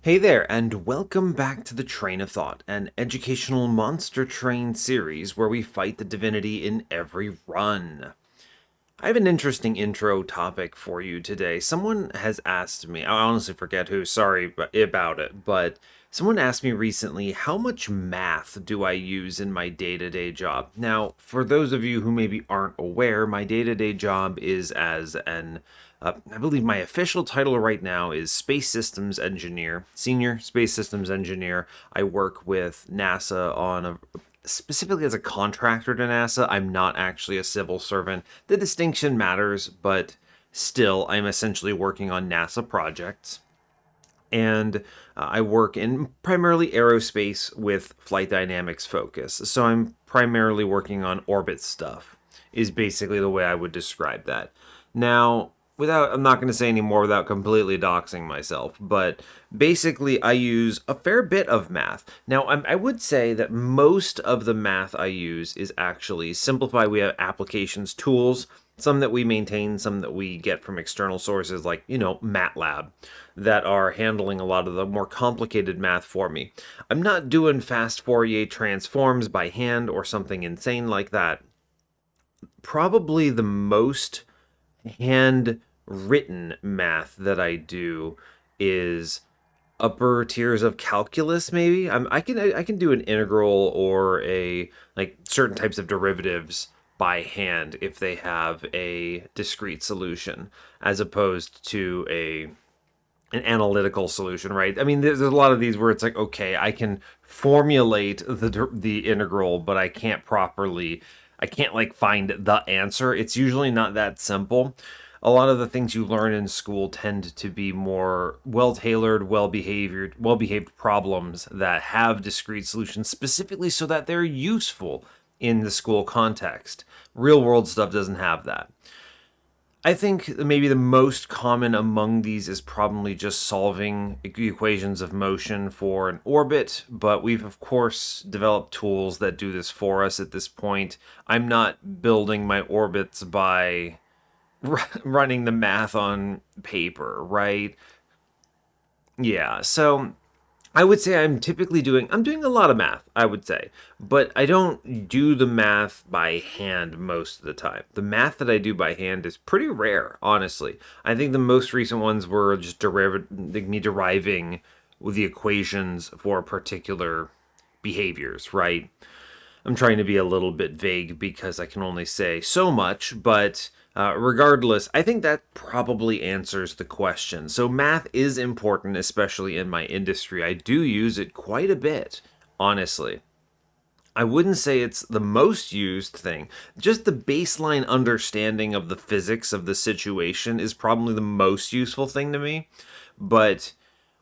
Hey there, and welcome back to the Train of Thought, an educational monster train series where we fight the divinity in every run. I have an interesting intro topic for you today. Someone has asked me, I honestly forget who, sorry about it, but someone asked me recently, how much math do I use in my day-to-day job? Now, for those of you who maybe aren't aware, my day-to-day job is as I believe my official title right now is Space Systems Engineer, Senior Space Systems Engineer. I work with NASA specifically as a contractor to NASA. I'm not actually a civil servant. The distinction matters, but still, I'm essentially working on NASA projects. And I work in primarily aerospace with flight dynamics focus. So I'm primarily working on orbit stuff, is basically the way I would describe that. Now, I'm not going to say any more without completely doxing myself, but basically I use a fair bit of math. Now, I would say that most of the math I use is actually simplified. We have applications, tools, some that we maintain, some that we get from external sources like, MATLAB, that are handling a lot of the more complicated math for me. I'm not doing fast Fourier transforms by hand or something insane like that. Probably the most handwritten math that I do is upper tiers of calculus. Maybe I can do an integral or a like certain types of derivatives by hand if they have a discrete solution as opposed to an analytical solution, right? I mean, there's a lot of these where it's like, okay, I can formulate the integral, but I can't like find the answer. It's usually not that simple. A lot of the things you learn in school tend to be more well-tailored, well-behaved problems that have discrete solutions specifically so that they're useful in the school context. Real-world stuff doesn't have that. I think maybe the most common among these is probably just solving equations of motion for an orbit, but we've of course developed tools that do this for us at this point. I'm not building my orbits by running the math on paper, right? Yeah, so I would say I'm doing a lot of math, I would say, but I don't do the math by hand most of the time. The math that I do by hand is pretty rare, honestly. I think the most recent ones were just me deriving the equations for particular behaviors, right? I'm trying to be a little bit vague because I can only say so much, but regardless, I think that probably answers the question. So, math is important, especially in my industry. I do use it quite a bit, honestly. I wouldn't say it's the most used thing. Just the baseline understanding of the physics of the situation is probably the most useful thing to me. But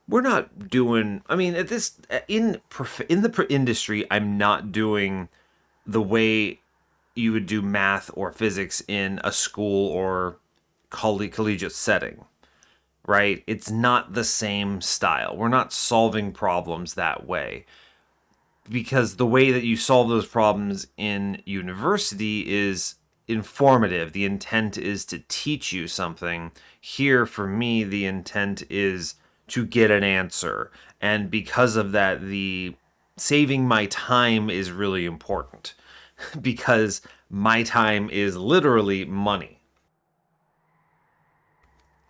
we're not doing. I mean, at this in the industry, I'm not doing the way you would do math or physics in a school or collegiate setting, right? It's not the same style. We're not solving problems that way because the way that you solve those problems in university is informative. The intent is to teach you something. Here, for me, the intent is to get an answer. And because of that, the saving my time is really important because my time is literally money.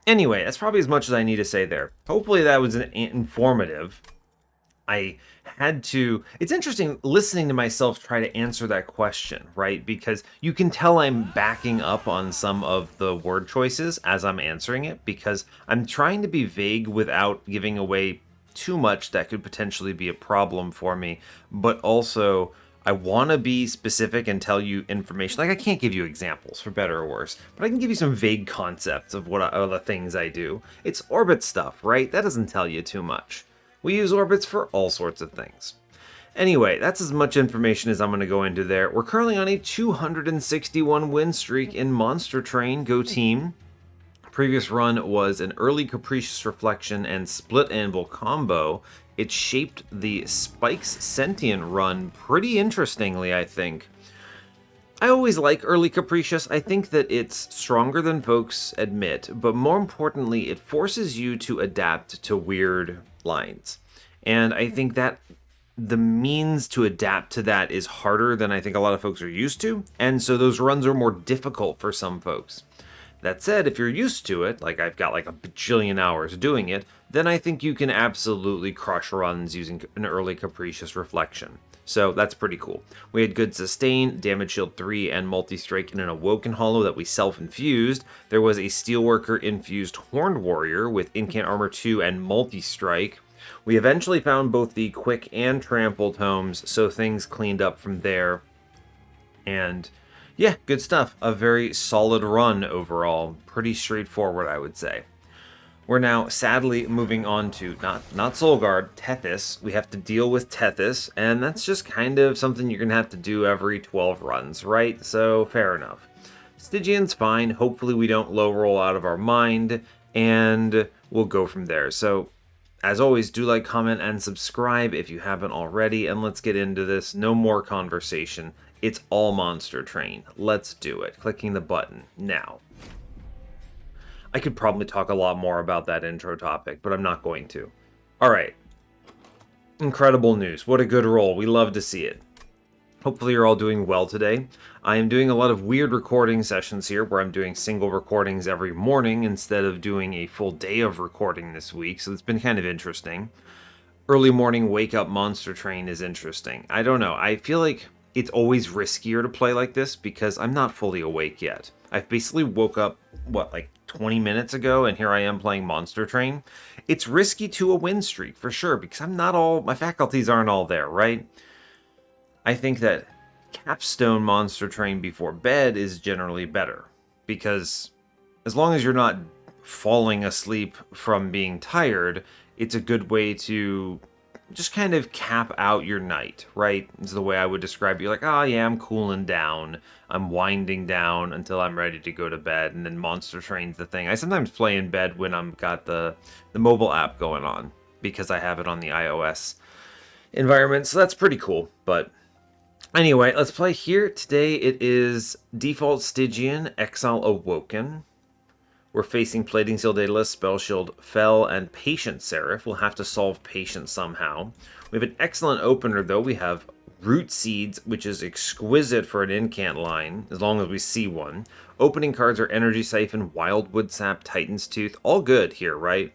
Anyway, that's probably as much as I need to say there. Hopefully that was informative. I had to. It's interesting listening to myself try to answer that question, right? Because you can tell I'm backing up on some of the word choices as I'm answering it because I'm trying to be vague without giving away too much that could potentially be a problem for me, but also I want to be specific and tell you information. Like, I can't give you examples, for better or worse, but I can give you some vague concepts of of the things I do. It's orbit stuff, right? That doesn't tell you too much. We use orbits for all sorts of things. Anyway, that's as much information as I'm going to go into there. We're currently on a 261 win streak in Monster Train. Go team. Previous run was an early Capricious Reflection and Split Anvil combo. It shaped the Spikes Sentient run pretty interestingly, I think. I always like early Capricious. I think that it's stronger than folks admit, but more importantly, it forces you to adapt to weird lines. And I think that the means to adapt to that is harder than I think a lot of folks are used to, and so those runs are more difficult for some folks. That said, if you're used to it, like I've got like a bajillion hours doing it, then I think you can absolutely crush runs using an early Capricious Reflection. So that's pretty cool. We had good sustain, damage shield 3, and multi-strike in an Awoken Hollow that we self-infused. There was a Steelworker infused Horned Warrior with Incant Armor 2 and multi-strike. We eventually found both the Quick and Trample tomes, so things cleaned up from there. And yeah, good stuff. A very solid run overall. Pretty straightforward, I would say. We're now sadly moving on to not Soulguard, Tethys. We have to deal with Tethys, and that's just kind of something you're gonna have to do every 12 runs, right? So fair enough. Stygian's fine. Hopefully we don't low roll out of our mind, and we'll go from there. So as always, do like, comment, and subscribe if you haven't already, and let's get into this. No more conversation. It's all Monster Train. Let's do it. Clicking the button now. I could probably talk a lot more about that intro topic, but I'm not going to. Alright. Incredible news. What a good roll. We love to see it. Hopefully you're all doing well today. I am doing a lot of weird recording sessions here where I'm doing single recordings every morning instead of doing a full day of recording this week, so it's been kind of interesting. Early morning wake up Monster Train is interesting. I don't know. I feel like it's always riskier to play like this because I'm not fully awake yet. I've basically woke up, like 20 minutes ago, and here I am playing Monster Train. It's risky to a win streak, for sure, because my faculties aren't all there, right? I think that Capstone Monster Train before bed is generally better, because as long as you're not falling asleep from being tired, it's a good way to just kind of cap out your night, right? Is the way I would describe it. You're like, oh yeah, I'm cooling down. I'm winding down until I'm ready to go to bed, and then Monster Train's the thing. I sometimes play in bed when I've got the mobile app going on, because I have it on the iOS environment, so that's pretty cool. But anyway, let's play here. Today it is default Stygian, Exile Awoken. We're facing Plating Seal Daedalus, Spell Shield, Fell, and Patient Seraph. We'll have to solve Patient somehow. We have an excellent opener, though. We have Root Seeds, which is exquisite for an incant line, as long as we see one. Opening cards are Energy Siphon, Wildwood Sap, Titan's Tooth. All good here, right?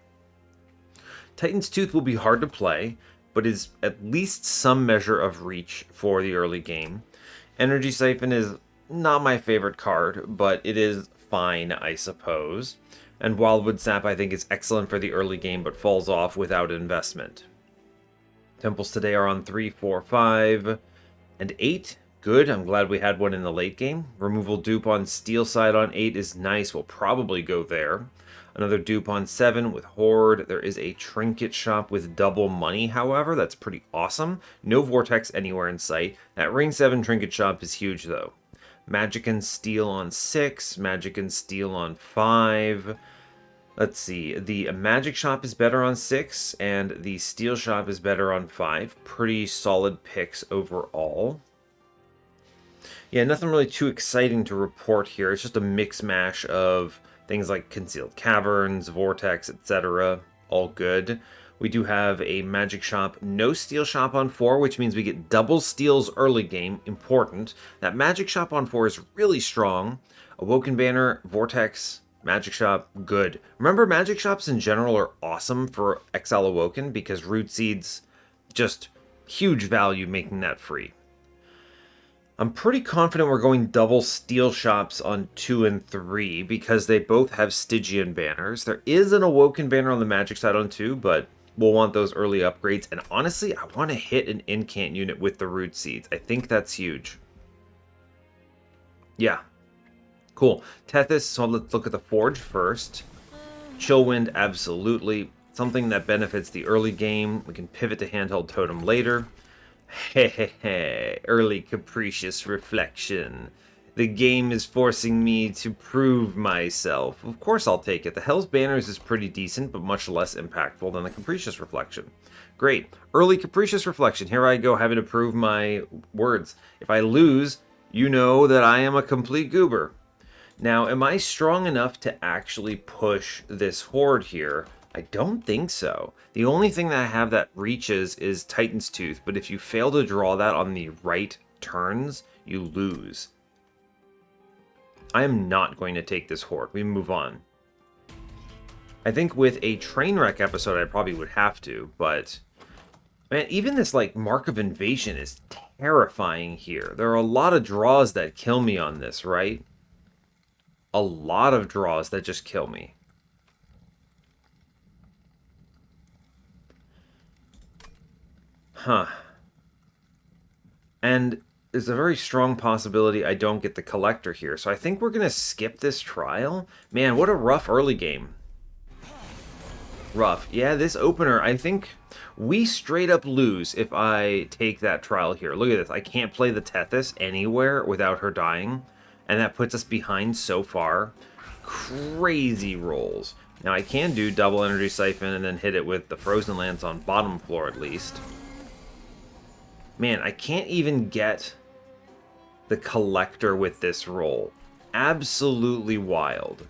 Titan's Tooth will be hard to play, but is at least some measure of reach for the early game. Energy Siphon is not my favorite card, but it is fine, I suppose. And Wildwood Sap, I think, is excellent for the early game, but falls off without investment. Temples today are on 3, 4, 5, and 8. Good, I'm glad we had one in the late game. Removal dupe on Steel Side on 8 is nice, we'll probably go there. Another dupe on 7 with Horde. There is a Trinket Shop with double money, however. That's pretty awesome. No Vortex anywhere in sight. That Ring 7 Trinket Shop is huge, though. Magic and Steel on 6, Magic and Steel on 5. Let's see, the Magic Shop is better on 6, and the Steel Shop is better on 5. Pretty solid picks overall. Yeah, nothing really too exciting to report here. It's just a mix-mash of things like Concealed Caverns, Vortex, etc. All good. We do have a Magic Shop, no Steel Shop on 4, which means we get double steals early game. Important. That Magic Shop on 4 is really strong. Awoken Banner, Vortex, Magic Shop, good. Remember, Magic Shops in general are awesome for Exile Awoken because Root Seeds, just huge value making that free. I'm pretty confident we're going double Steel Shops on 2 and 3 because they both have Stygian banners. There is an Awoken banner on the Magic side on 2, but we'll want those early upgrades. And honestly, I want to hit an Incant unit with the Root Seeds. I think that's huge. Yeah. Cool. Tethys, so let's look at the Forge first. Chillwind, absolutely. Something that benefits the early game. We can pivot to Handheld Totem later. Hehehe, early Capricious Reflection. The game is forcing me to prove myself. Of course I'll take it. The Hell's Banners is pretty decent, but much less impactful than the Capricious Reflection. Great. Early Capricious Reflection. Here I go having to prove my words. If I lose, You know that I am a complete goober. Now, am I strong enough to actually push this horde here? I don't think so. The only thing that I have that reaches is Titan's Tooth, but if you fail to draw that on the right turns, you lose. I am not going to take this horde. We move on. I think with a train wreck episode, I probably would have to, but man, even this like Mark of Invasion is terrifying here. There are a lot of draws that kill me on this, right? A lot of draws that just kill me. Huh. And there's a very strong possibility I don't get the collector here, so I think we're going to skip this trial. Man, what a rough early game. Rough. Yeah, this opener, I think we straight up lose if I take that trial here. Look at this. I can't play the Tethys anywhere without her dying, and that puts us behind so far. Crazy rolls. Now I can do double energy siphon and then hit it with the frozen lance on bottom floor at least. Man, I can't even get the collector with this roll. Absolutely wild.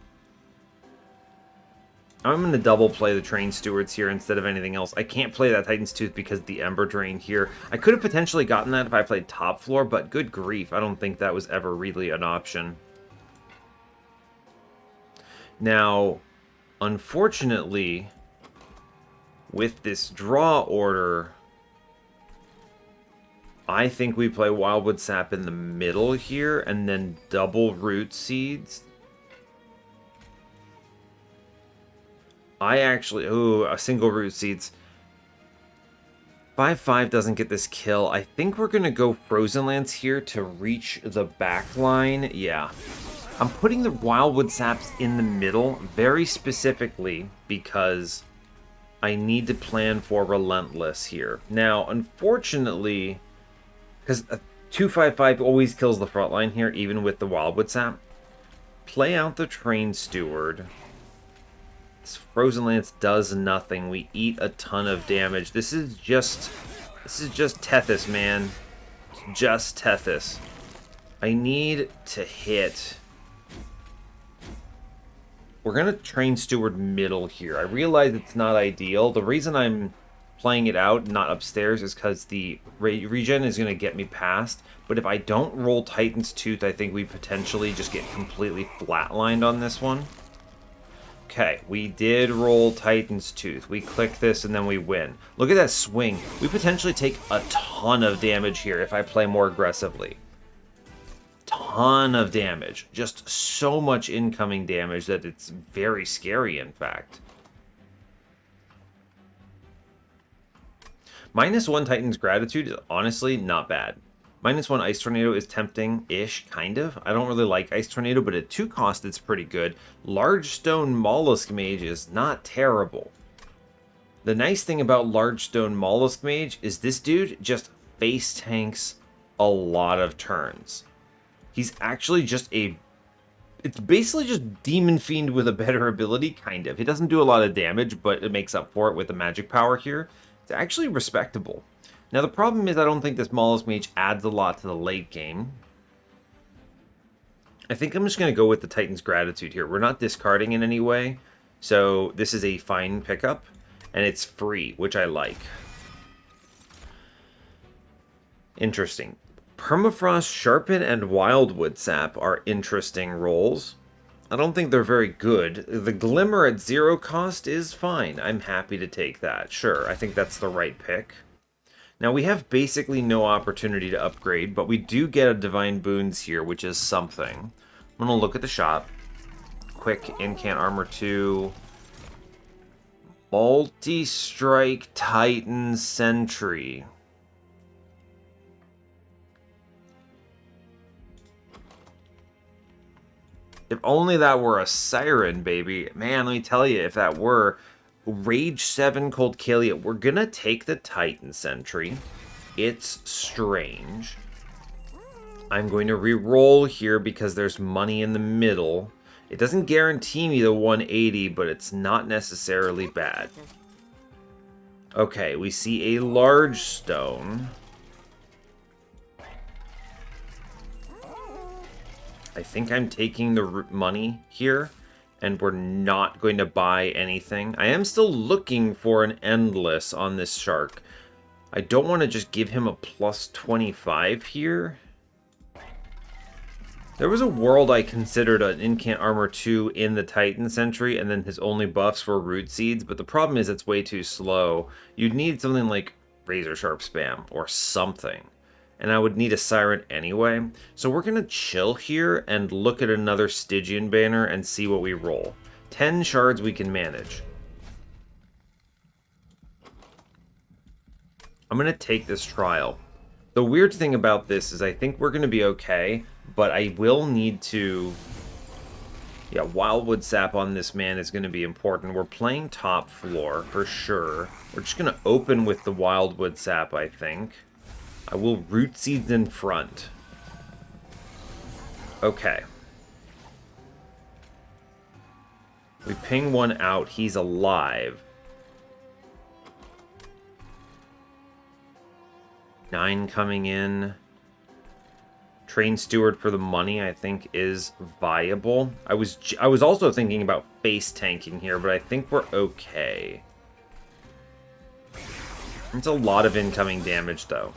I'm going to double play the Train Stewards here instead of anything else. I can't play that Titan's Tooth because of the Ember Drain here. I could have potentially gotten that if I played top floor, but good grief, I don't think that was ever really an option. Now, unfortunately, with this draw order, I think we play Wildwood Sap in the middle here and then double Root Seeds. I actually... Ooh, a single Root Seeds. 5-5 doesn't get this kill. I think we're going to go Frozen Lance here to reach the back line. Yeah. I'm putting the Wildwood Saps in the middle very specifically because I need to plan for Relentless here. Now, unfortunately, because 2-5-5 always kills the front line here, even with the Wildwood Sap. Play out the Train Steward. This Frozen Lance does nothing. We eat a ton of damage. This is just Tethys, man. Just Tethys. I need to hit. We're going to Train Steward middle here. I realize it's not ideal. The reason I'm playing it out, not upstairs, is because the regen is going to get me past. But if I don't roll Titan's Tooth, I think we potentially just get completely flatlined on this one. Okay, we did roll Titan's Tooth. We click this and then we win. Look at that swing. We potentially take a ton of damage here if I play more aggressively. Ton of damage. Just so much incoming damage that it's very scary, in fact. -1 Titan's Gratitude is honestly not bad. -1 Ice Tornado is tempting-ish, kind of. I don't really like Ice Tornado, but at 2 cost, it's pretty good. Large Stone Mollusk Mage is not terrible. The nice thing about Large Stone Mollusk Mage is this dude just face tanks a lot of turns. He's actually just a... It's basically just Demon Fiend with a better ability, kind of. He doesn't do a lot of damage, but it makes up for it with the magic power here. It's actually respectable. Now, the problem is I don't think this Mollusk Mage adds a lot to the late game. I think I'm just going to go with the Titan's Gratitude here. We're not discarding in any way, so this is a fine pickup, and it's free, which I like. Interesting. Permafrost, Sharpen, and Wildwood Sap are interesting rolls. I don't think they're very good. The Glimmer at 0 cost is fine. I'm happy to take that. Sure, I think that's the right pick. Now, we have basically no opportunity to upgrade, but we do get a Divine Boons here, which is something. I'm going to look at the shop. Quick Incant Armor 2. Multi-Strike Titan Sentry. If only that were a Siren, baby. Man, let me tell you, if that were... Rage 7 Cold Kalia. We're gonna take the Titan Sentry. It's strange. I'm going to re-roll here because there's money in the middle. It doesn't guarantee me the 180, but it's not necessarily bad. Okay, we see a large stone. I think I'm taking the money here, and we're not going to buy anything. I am still looking for an endless on this shark. I don't want to just give him a plus 25 here. There was a world I considered an Incant Armor 2 in the Titan Sentry, and then his only buffs were Root Seeds, but the problem is it's way too slow. You'd need something like Razor Sharp Spam, or something. And I would need a Siren anyway. So we're going to chill here and look at another Stygian banner and see what we roll. 10 shards we can manage. I'm going to take this trial. The weird thing about this is I think we're going to be okay, but I will need to... Yeah, Wildwood Sap on this man is going to be important. We're playing top floor, for sure. We're just going to open with the Wildwood Sap, I think. I will Root Seeds in front. Okay. We ping one out. He's alive. 9 coming in. Train Steward for the money, I think, is viable. I was also thinking about face tanking here, but I think we're okay. It's a lot of incoming damage, though.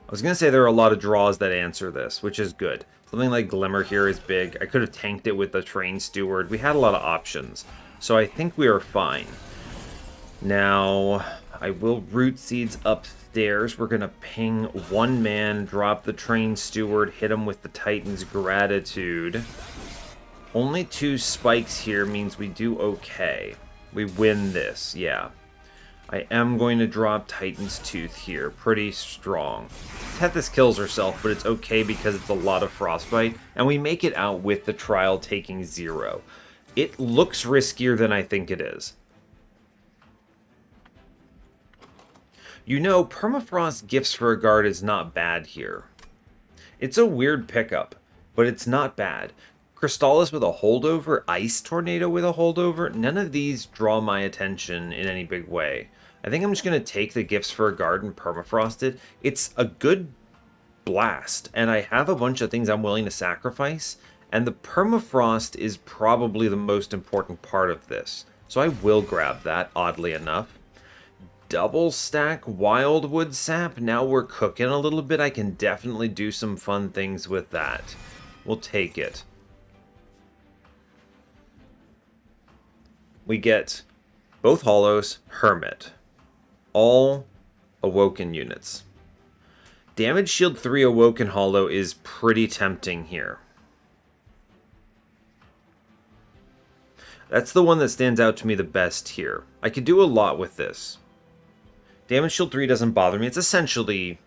I was going to say there are a lot of draws that answer this, which is good. Something like Glimmer here is big. I could have tanked it with the Train Steward. We had a lot of options, so I think we are fine. Now, I will Root Seeds upstairs. We're going to ping one man, drop the Train Steward, hit him with the Titan's Gratitude. Only 2 spikes here means we do okay. We win this, yeah. I am going to drop Titan's Tooth here. Pretty strong. Tethys kills herself, but it's okay because it's a lot of Frostbite, and we make it out with the trial taking 0. It looks riskier than I think it is. You know, Permafrost Gifts for a Guard is not bad here. It's a weird pickup, but it's not bad. Crystallis with a holdover, Ice Tornado with a holdover, none of these draw my attention in any big way. I think I'm just going to take the Gifts for a Guard and Permafrost it. It's a good blast, and I have a bunch of things I'm willing to sacrifice, and the Permafrost is probably the most important part of this. So I will grab that, oddly enough. Double stack Wildwood Sap. Now we're cooking a little bit. I can definitely do some fun things with that. We'll take it. We get both Hollows, Hermit. All Awoken units. Damage Shield 3 Awoken Hollow is pretty tempting here. That's the one that stands out to me the best here. I could do a lot with this. Damage Shield 3 doesn't bother me. It's essentially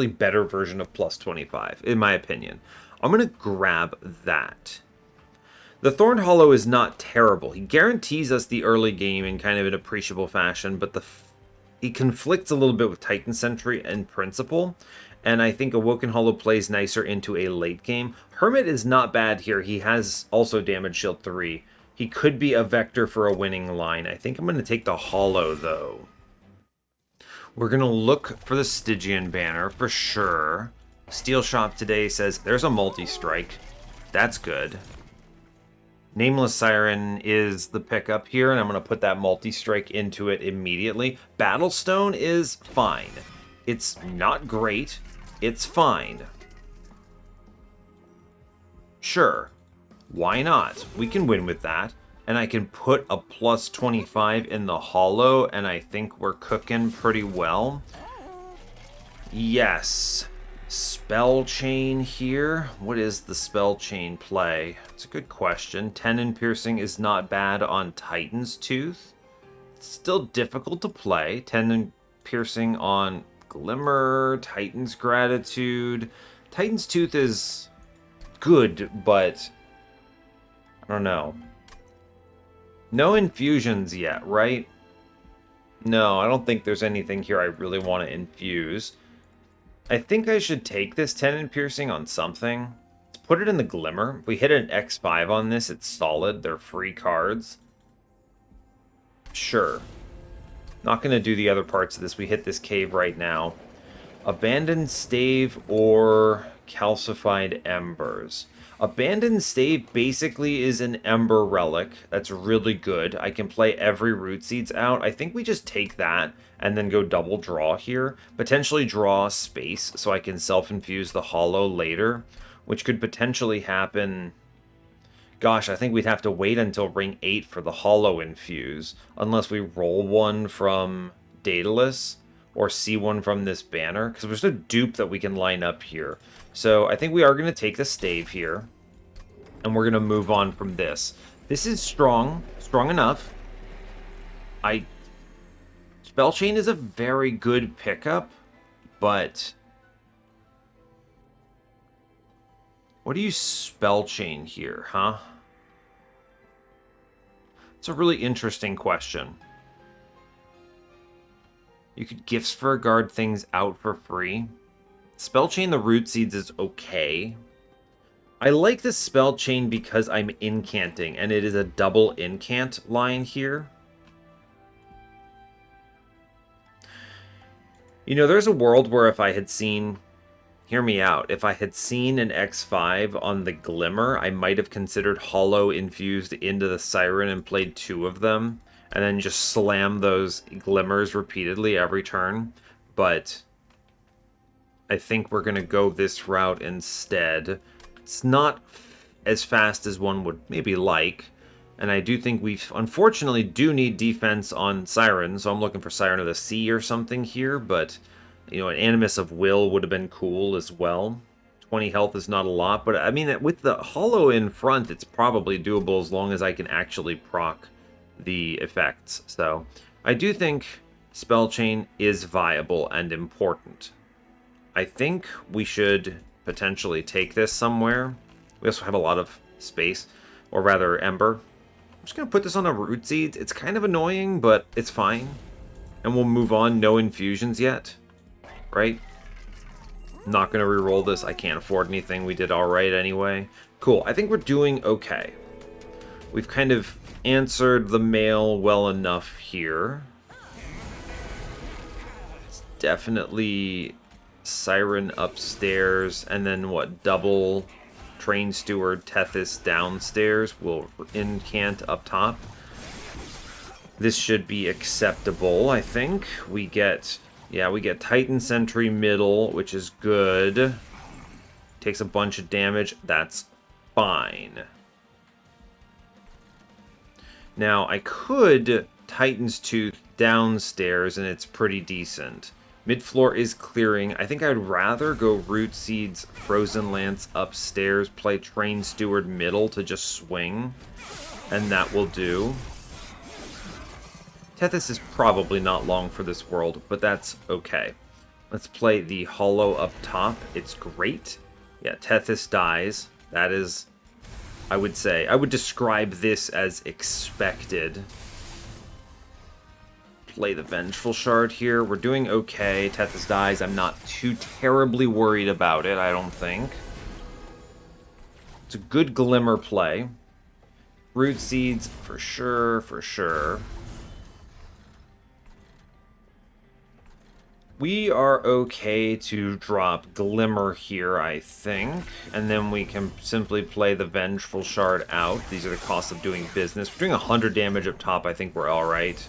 better version of plus 25, in my opinion. I'm going to grab that. The Thorn Hollow is not terrible. He guarantees us the early game in kind of an appreciable fashion, but he conflicts a little bit with Titan Sentry and Principle, and I think Awoken Hollow plays nicer into a late game. Hermit is not bad here. He has also Damage Shield 3. He could be a vector for a winning line. I think I'm going to take the Hollow, though. We're going to look for the Stygian banner for sure. Steel Shop today says there's a multi-strike. That's good. Nameless Siren is the pickup here, and I'm going to put that multi-strike into it immediately. Battlestone is fine. It's not great. It's fine. Sure. Why not? We can win with that. And I can put a plus 25 in the Hollow, and I think we're cooking pretty well. Yes. Spell Chain here. What is the Spell Chain play? It's a good question. 10 in Piercing is not bad on Titan's Tooth. It's still difficult to play. 10 in Piercing on Glimmer, Titan's Gratitude. Titan's Tooth is good, but I don't know. No infusions yet, right? No, I don't think there's anything here I really want to infuse. I think I should take this 10 in Piercing on something. Let's put it in the Glimmer. If we hit an X5 on this, it's solid. They're free cards. Sure. Not going to do the other parts of this. We hit this cave right now. Abandoned Stave or Calcified Embers. Abandoned Stave basically is an Ember Relic. That's really good. I can play every Root Seeds out. I think we just take that and then go double draw here. Potentially draw space so I can self-infuse the Hollow later, which could potentially happen. Gosh, I think we'd have to wait until ring 8 for the Hollow infuse, unless we roll one from Daedalus or see one from this banner, because there's no dupe that we can line up here. So I think we are going to take the stave here, and we're going to move on from this. This is strong enough. Spell Chain is a very good pickup, but what do you Spell Chain here, huh? It's a really interesting question. You could Gifts for a Guard things out for free. Spell Chain the Root Seeds is okay. I like this Spell Chain because I'm incanting, and it is a double incant line here. You know, there's a world where if I had seen... Hear me out. If I had seen an X5 on the Glimmer, I might have considered Hollow infused into the Siren and played 2 of them, and then just slam those Glimmers repeatedly every turn. But I think we're going to go this route instead. It's not as fast as one would maybe like, and I do think we unfortunately do need defense on Siren, so I'm looking for Siren of the Sea or something here, but... You know, an Animus of Will would have been cool as well. 20 health is not a lot, but I mean, with the Hollow in front, it's probably doable as long as I can actually proc the effects. So, I do think Spell Chain is viable and important. I think we should potentially take this somewhere. We also have a lot of space, or rather, Ember. I'm just going to put this on a Root Seed. It's kind of annoying, but it's fine. And we'll move on. No infusions yet. Right? Not going to reroll this. I can't afford anything. We did alright anyway. Cool. I think we're doing okay. We've kind of answered the mail well enough here. It's definitely Siren upstairs. And then what? Double Train Steward Tethys downstairs. We'll incant up top. This should be acceptable, I think. We get... Yeah, we get Titan Sentry middle, which is good. Takes a bunch of damage. That's fine. Now, I could Titan's Tooth downstairs, and it's pretty decent. Mid-floor is clearing. I think I'd rather go Root Seeds, Frozen Lance upstairs, play Train Steward middle to just swing, and that will do. Tethys is probably not long for this world, but that's okay. Let's play the Hollow up top. It's great. Yeah, Tethys dies. That is, I would say, I would describe this as expected. Play the Vengeful Shard here. We're doing okay. Tethys dies. I'm not too terribly worried about it, I don't think. It's a good Glimmer play. Root Seeds, for sure, for sure. We are okay to drop Glimmer here, I think. And then we can simply play the Vengeful Shard out. These are the costs of doing business. We're doing 100 damage up top. I think we're alright.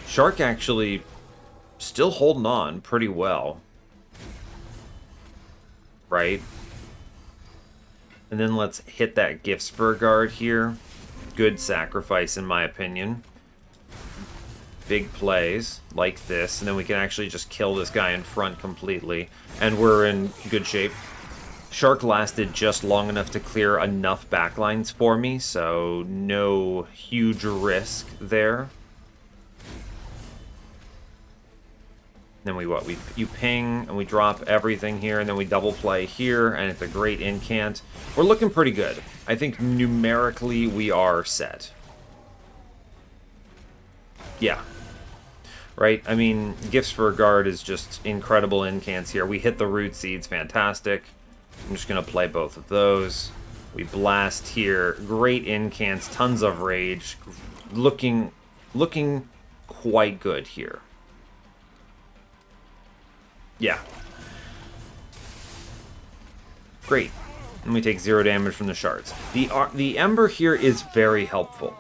Shark actually still holding on pretty well. Right? And then let's hit that Gifts for a Guard here. Good sacrifice, in my opinion. Big plays like this, and then we can actually just kill this guy in front completely, and we're in good shape. Shark lasted just long enough to clear enough backlines for me, so no huge risk there. Then you ping, and we drop everything here, and then we double play here, and it's a great incant. We're looking pretty good. I think numerically we are set. Yeah. Right? I mean, Gifts for a Guard is just incredible incants here. We hit the Root Seeds, fantastic. I'm just going to play both of those. We blast here. Great incants, tons of rage. Looking quite good here. Yeah. Great. And we take 0 damage from the shards. The Ember here is very helpful.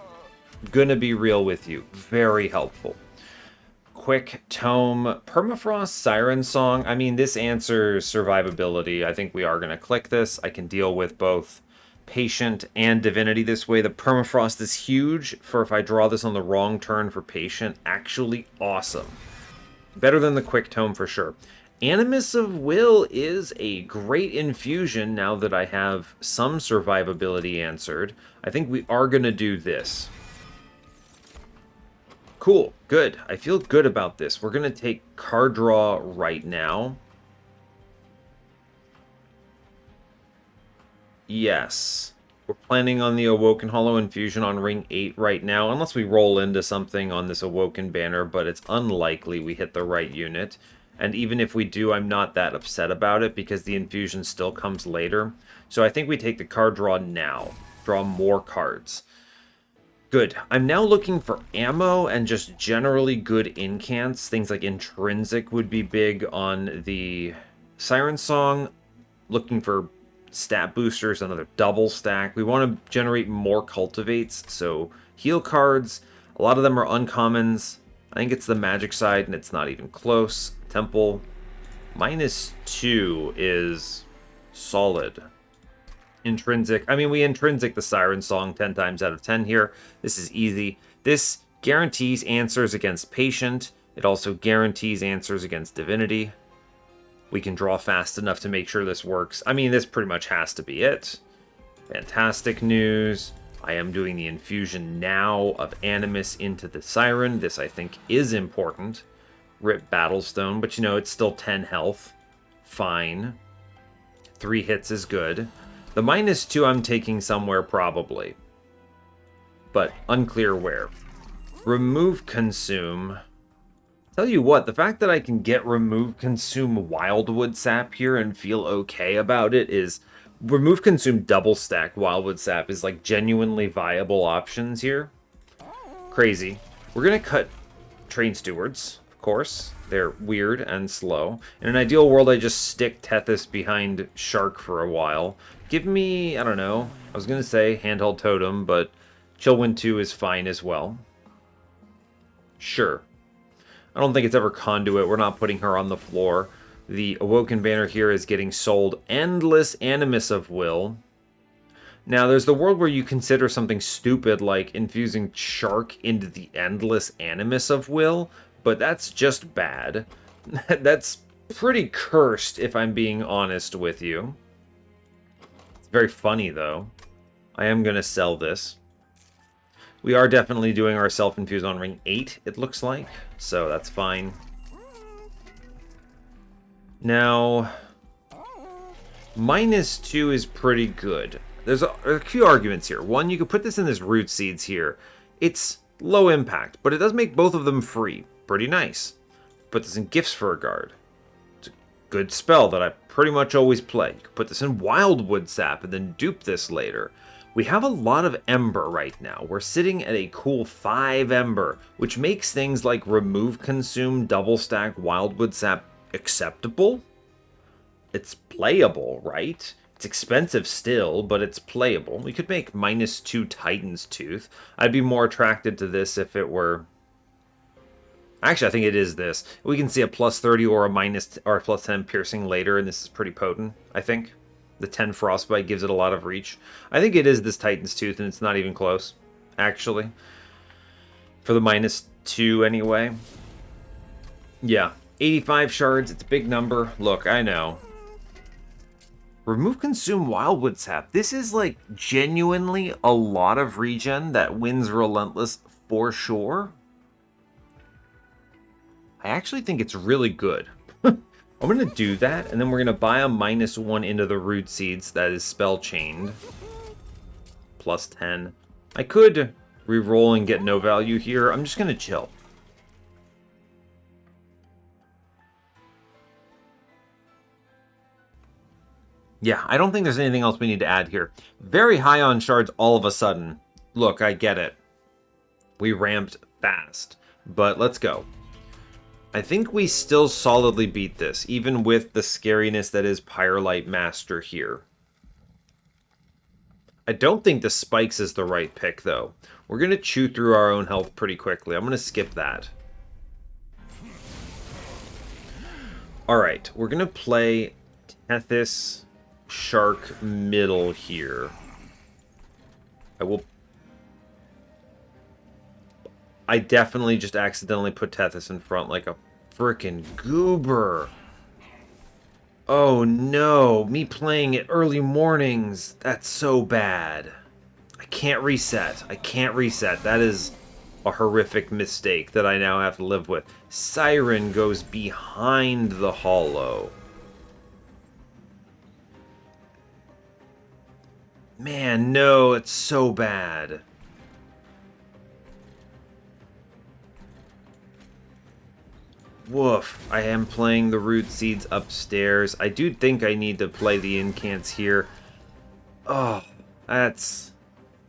Gonna be real with you. Very helpful. Quick Tome, Permafrost, Siren Song. I mean, this answers survivability. I think we are going to click this. I can deal with both Patient and Divinity this way. The Permafrost is huge for if I draw this on the wrong turn for Patient. Actually awesome. Better than the Quick Tome for sure. Animus of Will is a great infusion now that I have some survivability answered. I think we are going to do this. Cool, good. I feel good about this. We're going to take card draw right now. Yes. We're planning on the Awoken Hollow Infusion on ring 8 right now, unless we roll into something on this Awoken banner, but it's unlikely we hit the right unit. And even if we do, I'm not that upset about it because the infusion still comes later. So I think we take the card draw now. Draw more cards. Good. I'm now looking for ammo and just generally good incants. Things like Intrinsic would be big on the Siren Song. Looking for stat boosters, another double stack. We want to generate more cultivates, so heal cards. A lot of them are uncommons. I think it's the magic side, and it's not even close. Temple. -2 is solid. Intrinsic. I mean, we intrinsic the Siren Song 10 times out of 10 here. This is easy. This guarantees answers against Patient. It also guarantees answers against Divinity. We can draw fast enough to make sure this works. I mean, this pretty much has to be it. Fantastic news. I am doing the infusion now of Animus into the Siren. This, I think, is important. Rip Battlestone, but you know, it's still 10 health. Fine. 3 hits is good. The -2 I'm taking somewhere probably, but unclear where. Remove Consume. Tell you what, the fact that I can get Remove Consume Wildwood Sap here and feel okay about it is... Remove Consume double stack Wildwood Sap is like genuinely viable options here. Crazy. We're going to cut Train Stewards, of course. They're weird and slow. In an ideal world, I just stick Tethys behind Shark for a while. Give me, I don't know, I was going to say Handheld Totem, but Chillwind 2 is fine as well. Sure. I don't think it's ever Conduit. We're not putting her on the floor. The Awoken banner here is getting sold. Endless Animus of Will. Now, there's the world where you consider something stupid like infusing Shark into the Endless Animus of Will, but that's just bad. That's pretty cursed, if I'm being honest with you. It's very funny, though. I am going to sell this. We are definitely doing our self-infuse on ring 8, it looks like, so that's fine. Now, -2 is pretty good. There's a few arguments here. One, you could put this in this Root Seeds here. It's low impact, but it does make both of them free. Pretty nice. Put this in Gifts for a Guard. It's a good spell that I pretty much always play. You could put this in Wildwood Sap and then dupe this later. We have a lot of Ember right now. We're sitting at a cool 5 Ember, which makes things like Remove Consume, Double Stack, Wildwood Sap acceptable. It's playable, right? It's expensive still, but it's playable. We could make -2 Titan's Tooth. I'd be more attracted to this if it were... Actually, I think it is this. We can see a +30 or a +10 piercing later, and this is pretty potent, I think. The 10 Frostbite gives it a lot of reach. I think it is this Titan's Tooth, and it's not even close, actually. For the -2, anyway. Yeah, 85 shards, it's a big number. Look, I know. Remove Consume Wildwood Sap. This is, like, genuinely a lot of regen that wins Relentless for sure. I actually think it's really good. I'm going to do that, and then we're going to buy a -1 into the Root Seeds that is spell chained. +10. I could re-roll and get no value here. I'm just going to chill. Yeah, I don't think there's anything else we need to add here. Very high on shards all of a sudden. Look, I get it. We ramped fast, but let's go. I think we still solidly beat this, even with the scariness that is Pyrelight Master here. I don't think the spikes is the right pick, though. We're going to chew through our own health pretty quickly. I'm going to skip that. Alright, we're going to play Tethys Shark middle here. I definitely just accidentally put Tethys in front like a freaking goober. Oh no, me playing it early mornings. That's so bad. I can't reset. I can't reset. That is a horrific mistake that I now have to live with. Siren goes behind the hollow. Man, no, it's so bad. Woof. I am playing the root seeds upstairs. I do think I need to play the incants here. Oh, that's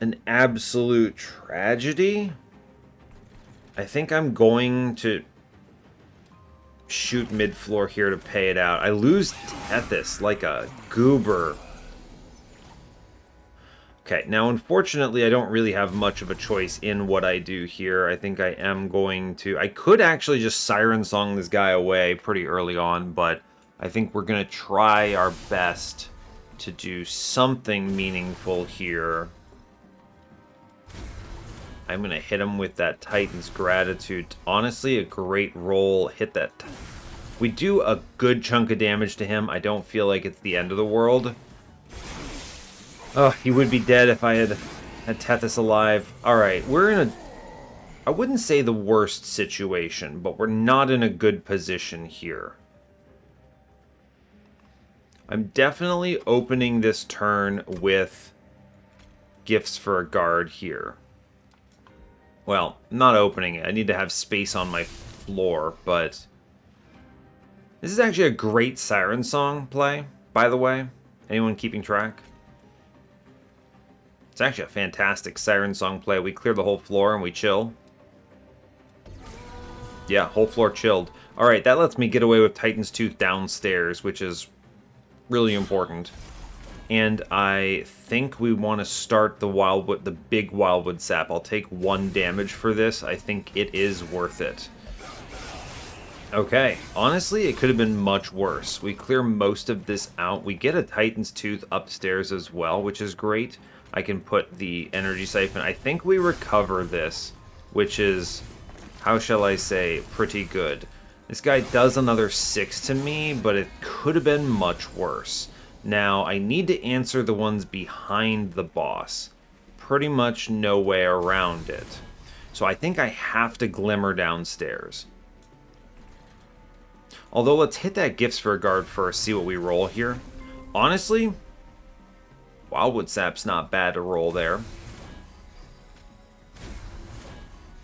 an absolute tragedy. I think I'm going to shoot mid-floor here to pay it out. I lose Tethys like a goober. Okay, now unfortunately I don't really have much of a choice in what I do here. I think I am going to... I could actually just Siren Song this guy away pretty early on, but I think we're going to try our best to do something meaningful here. I'm going to hit him with that Titan's Gratitude. Honestly, a great roll. Hit that. We do a good chunk of damage to him. I don't feel like it's the end of the world. Oh, he would be dead if I had Tethys alive. Alright, we're in a... I wouldn't say the worst situation, but we're not in a good position here. I'm definitely opening this turn with Gifts for a Guard here. Well, not opening it. I need to have space on my floor, but... This is actually a great Siren Song play, by the way. Anyone keeping track? It's actually a fantastic Siren Song play. We clear the whole floor and we chill. Yeah, whole floor chilled. Alright, that lets me get away with Titan's Tooth downstairs, which is really important. And I think we want to start the Wildwood, the big Wildwood Sap. I'll take 1 damage for this. I think it is worth it. Okay, honestly, it could have been much worse. We clear most of this out. We get a Titan's Tooth upstairs as well, which is great. I can put the Energy Siphon. I think we recover this, which is, how shall I say, pretty good. This guy does another 6 to me, but it could have been much worse. Now, I need to answer the ones behind the boss. Pretty much no way around it. So I think I have to Glimmer downstairs. Although, let's hit that Gifts for a Guard first, see what we roll here. Honestly, Wildwood Sap's not bad to roll there.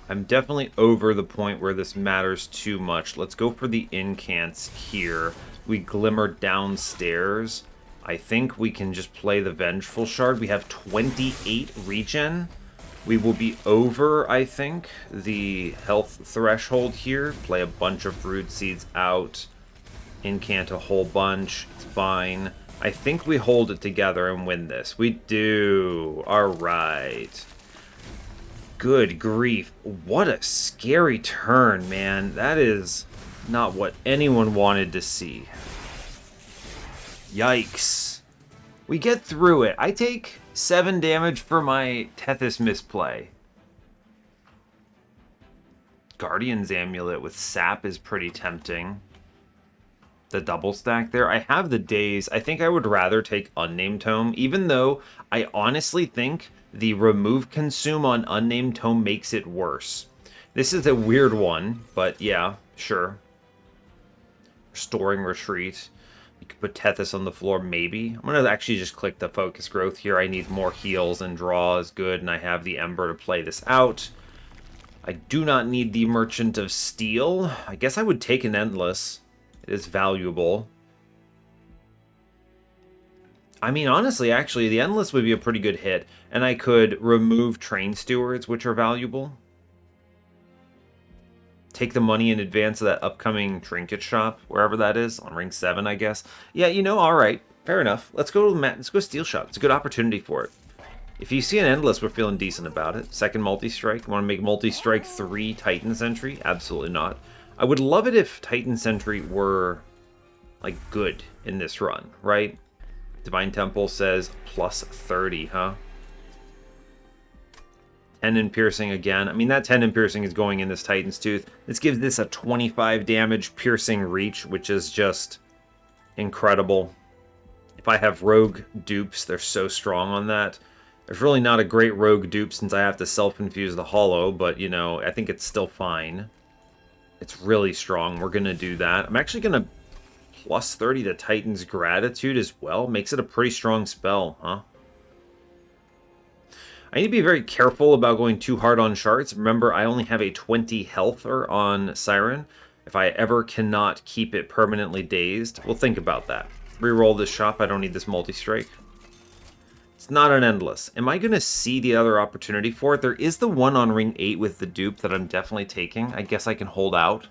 I'm definitely over the point where this matters too much. Let's go for the incants here. We Glimmer downstairs. I think we can just play the Vengeful Shard. We have 28 regen. We will be over, I think, the health threshold here. Play a bunch of Root Seeds out. Incant a whole bunch. It's fine. I think we hold it together and win this. We do. Alright. Good grief. What a scary turn, man. That is not what anyone wanted to see. Yikes. We get through it. I take 7 damage for my Tethys misplay. Guardian's Amulet with Sap is pretty tempting. The double stack there. I have the Daze. I think I would rather take Unnamed Tome, even though I honestly think the remove consume on Unnamed Tome makes it worse. This is a weird one, but yeah, sure. Restoring Retreat. You could put Tethys on the floor, maybe. I'm going to actually just click the Focus Growth here. I need more heals, and draw is good, and I have the Ember to play this out. I do not need the Merchant of Steel. I guess I would take an Endless. It is valuable. I mean, honestly, actually, the Endless would be a pretty good hit, and I could remove Train Stewards, which are valuable. Take the money in advance of that upcoming trinket shop, wherever that is, on ring 7, I guess. Yeah, you know, all right, fair enough. Let's go Steel Shop. It's a good opportunity for it. If you see an Endless, we're feeling decent about it. Second multi-strike. Want to make multi-strike 3 Titan Sentry? Absolutely not. I would love it if Titan Sentry were, like, good in this run, right? Divine Temple says plus 30, huh? Tendon Piercing again. I mean, that Tendon Piercing is going in this Titan's Tooth. This gives this a 25 damage Piercing Reach, which is just incredible. If I have Rogue dupes, they're so strong on that. There's really not a great Rogue dupe since I have to self-infuse the Hollow, but, you know, I think it's still fine. It's really strong. We're going to do that. I'm actually going to plus 30 to Titan's Gratitude as well. Makes it a pretty strong spell, huh? I need to be very careful about going too hard on shards. Remember, I only have a 20 healther on Siren. If I ever cannot keep it permanently dazed, we'll think about that. Reroll this shop. I don't need this multi-strike. It's not an Endless. Am I going to see the other opportunity for it? There is the one on ring 8 with the dupe that I'm definitely taking. I guess I can hold out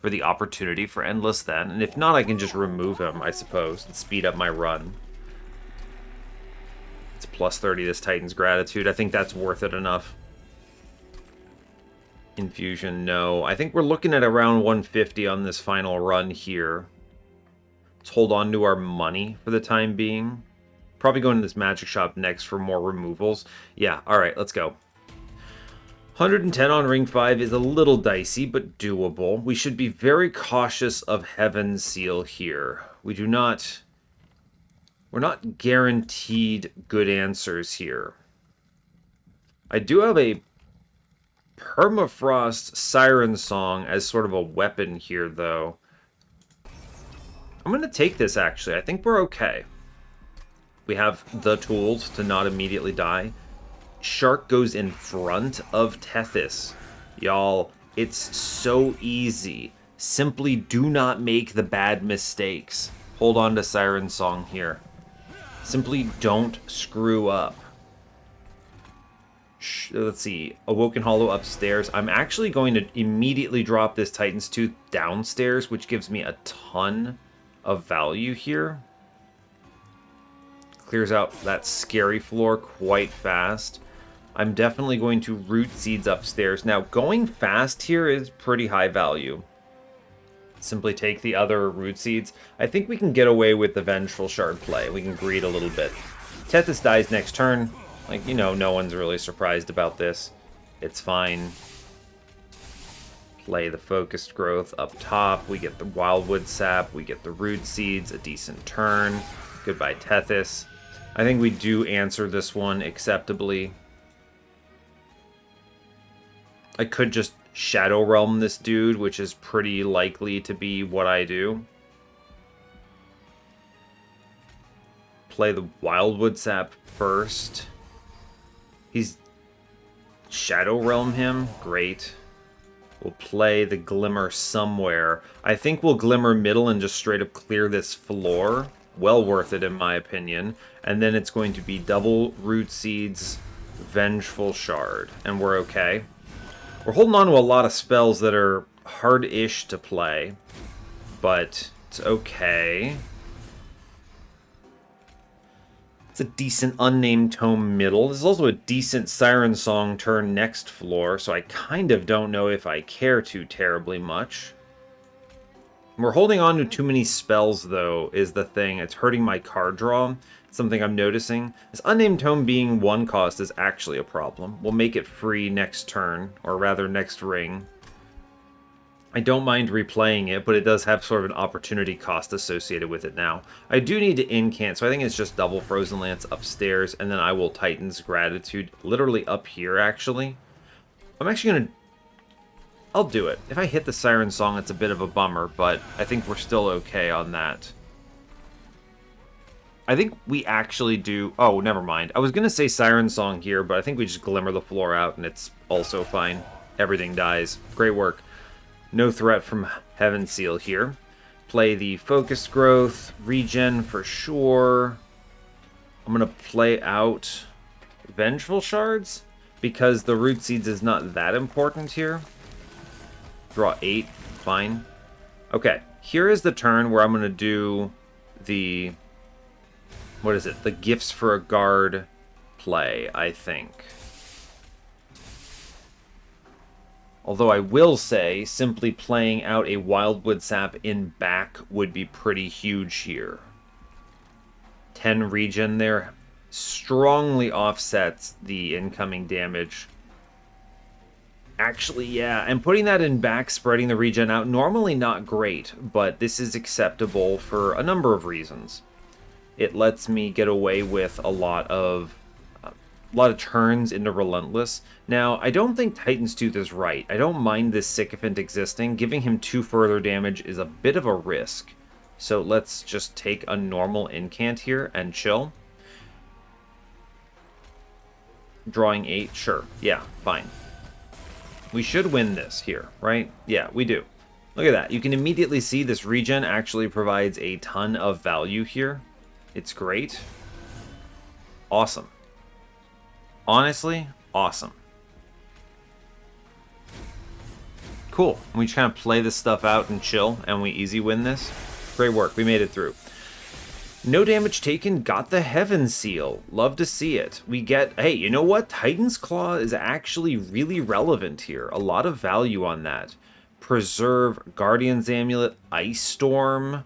for the opportunity for Endless then. And if not, I can just remove him, I suppose, and speed up my run. It's plus 30 this Titan's Gratitude. I think that's worth it enough. Infusion, no. I think we're looking at around 150 on this final run here. Let's hold on to our money for the time being. Probably going to this magic shop next for more removals. Yeah, alright, let's go. 110 on ring 5 is a little dicey, but doable. We should be very cautious of Heaven's Seal here. We're not guaranteed good answers here. I do have a Permafrost Siren Song as sort of a weapon here, though. I'm going to take this, actually. I think we're okay. We have the tools to not immediately die. Shark goes in front of Tethys. Y'all, it's so easy. Simply do not make the bad mistakes. Hold on to Siren Song here. Simply don't screw up. Let's see. Awoken Hollow upstairs. I'm actually going to immediately drop this Titan's Tooth downstairs, which gives me a ton of value here. Clears out that scary floor quite fast. I'm definitely going to root seeds upstairs. Now, going fast here is pretty high value. Simply take the other root seeds. I think we can get away with the Vengeful Shard play. We can greed a little bit. Tethys dies next turn. Like, you know, no one's really surprised about this. It's fine. Play the Focused Growth up top. We get the Wildwood Sap. We get the root seeds. A decent turn. Goodbye, Tethys. I think we do answer this one acceptably. I could just Shadow Realm this dude, which is pretty likely to be what I do. Play the Wildwood Sap first. He's Shadow Realm him. Great. We'll play the Glimmer somewhere. I think we'll Glimmer middle and just straight up clear this floor. Well worth it in my opinion. And then it's going to be double Root Seeds, Vengeful Shard. And we're okay. We're holding on to a lot of spells that are hard-ish to play. But it's okay. It's a decent Unnamed Tome middle. This is also a decent Siren Song turn next floor, so I kind of don't know if I care too terribly much. We're holding on to too many spells, though, is the thing. It's hurting my card draw. It's something I'm noticing. This Unnamed Tome being 1 cost is actually a problem. We'll make it free next turn, or rather next ring. I don't mind replaying it, but it does have sort of an opportunity cost associated with it now. I do need to incant, so I think it's just double Frozen Lance upstairs, and then I will Titan's Gratitude literally up here, actually. I'm actually going to... I'll do it. If I hit the Siren Song, it's a bit of a bummer, but I think we're still okay on that. I think we actually do... Oh, never mind. I was going to say Siren Song here, but I think we just Glimmer the floor out, and it's also fine. Everything dies. Great work. No threat from Heaven's Seal here. Play the Focused Growth, Regen for sure. I'm going to play out Vengeful Shards, because the Root Seeds is not that important here. Draw 8, fine. Okay, here is the turn where I'm going to do the... What is it? The Gifts for a Guard play, I think. Although I will say, simply playing out a Wildwood Sap in back would be pretty huge here. 10 regen there strongly offsets the incoming damage. Actually, yeah, and putting that in back, spreading the regen out, normally not great, but this is acceptable for a number of reasons. It lets me get away with a lot of turns into Relentless. Now, I don't think Titan's Tooth is right. I don't mind this Sycophant existing. Giving him 2 further damage is a bit of a risk. So let's just take a normal incant here and chill. Drawing 8, sure. Yeah, fine. We should win this here, right? Yeah, we do. Look at that. You can immediately see this regen actually provides a ton of value here. It's great. Awesome. Honestly, awesome. Cool. We just kind of play this stuff out and chill, and we easy win this. Great work. We made it through. No damage taken. Got the Heaven Seal. Love to see it. We get... Hey, you know what? Titan's Claw is actually really relevant here. A lot of value on that. Preserve, Guardian's Amulet, Ice Storm.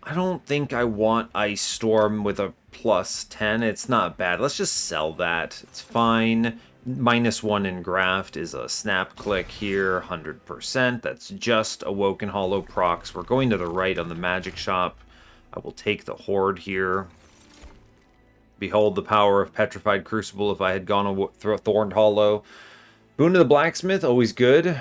I don't think I want Ice Storm with a plus 10. It's not bad. Let's just sell that. It's fine. -1 in Graft is a snap click here. 100%. That's just Awoken Hollow procs. We're going to the right on the Magic Shop. I will take the Horde here. Behold the power of Petrified Crucible if I had gone Thorned Hollow. Boon to the Blacksmith, always good.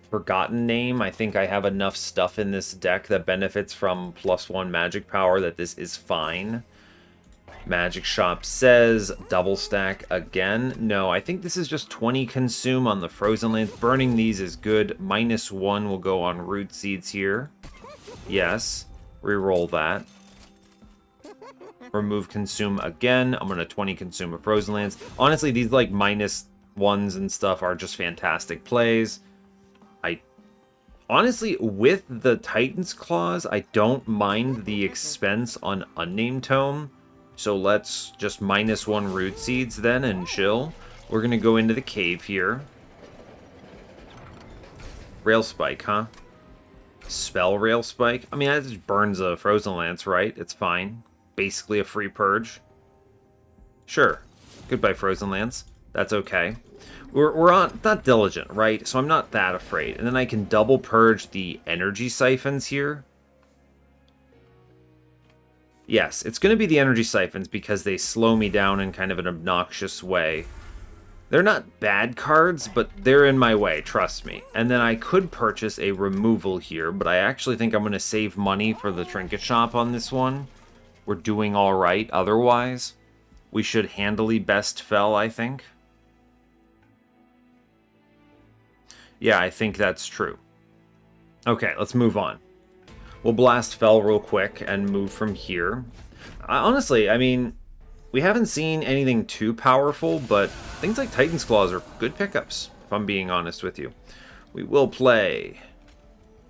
Forgotten Name, I think I have enough stuff in this deck that benefits from +1 magic power that this is fine. Magic Shop says double stack again. No, I think this is just 20 consume on the Frozen Lands. Burning these is good. -1 will go on Root Seeds here. Yes. Reroll that. Remove consume again. I'm going to 20 consume a Frozen Lands. Honestly, these like -1s and stuff are just fantastic plays. Honestly, with the Titan's Claws, I don't mind the expense on Unnamed Tome. So let's just -1 Root Seeds then and chill. We're going to go into the cave here. Rail Spike, huh? Spell Rail Spike? I mean, that just burns a Frozen Lance, right? It's fine. Basically a free purge. Sure. Goodbye, Frozen Lance. That's okay. We're on not diligent, right? So I'm not that afraid. And then I can double purge the energy siphons here. Yes, it's going to be the energy siphons because they slow me down in kind of an obnoxious way. They're not bad cards, but they're in my way, trust me. And then I could purchase a removal here, but I actually think I'm going to save money for the Trinket Shop on this one. We're doing all right otherwise. We should handily best fell, I think. Yeah, I think that's true. Okay, let's move on. We'll blast Fell real quick and move from here. Honestly, I mean, we haven't seen anything too powerful, but things like Titan's Claws are good pickups, if I'm being honest with you. We will play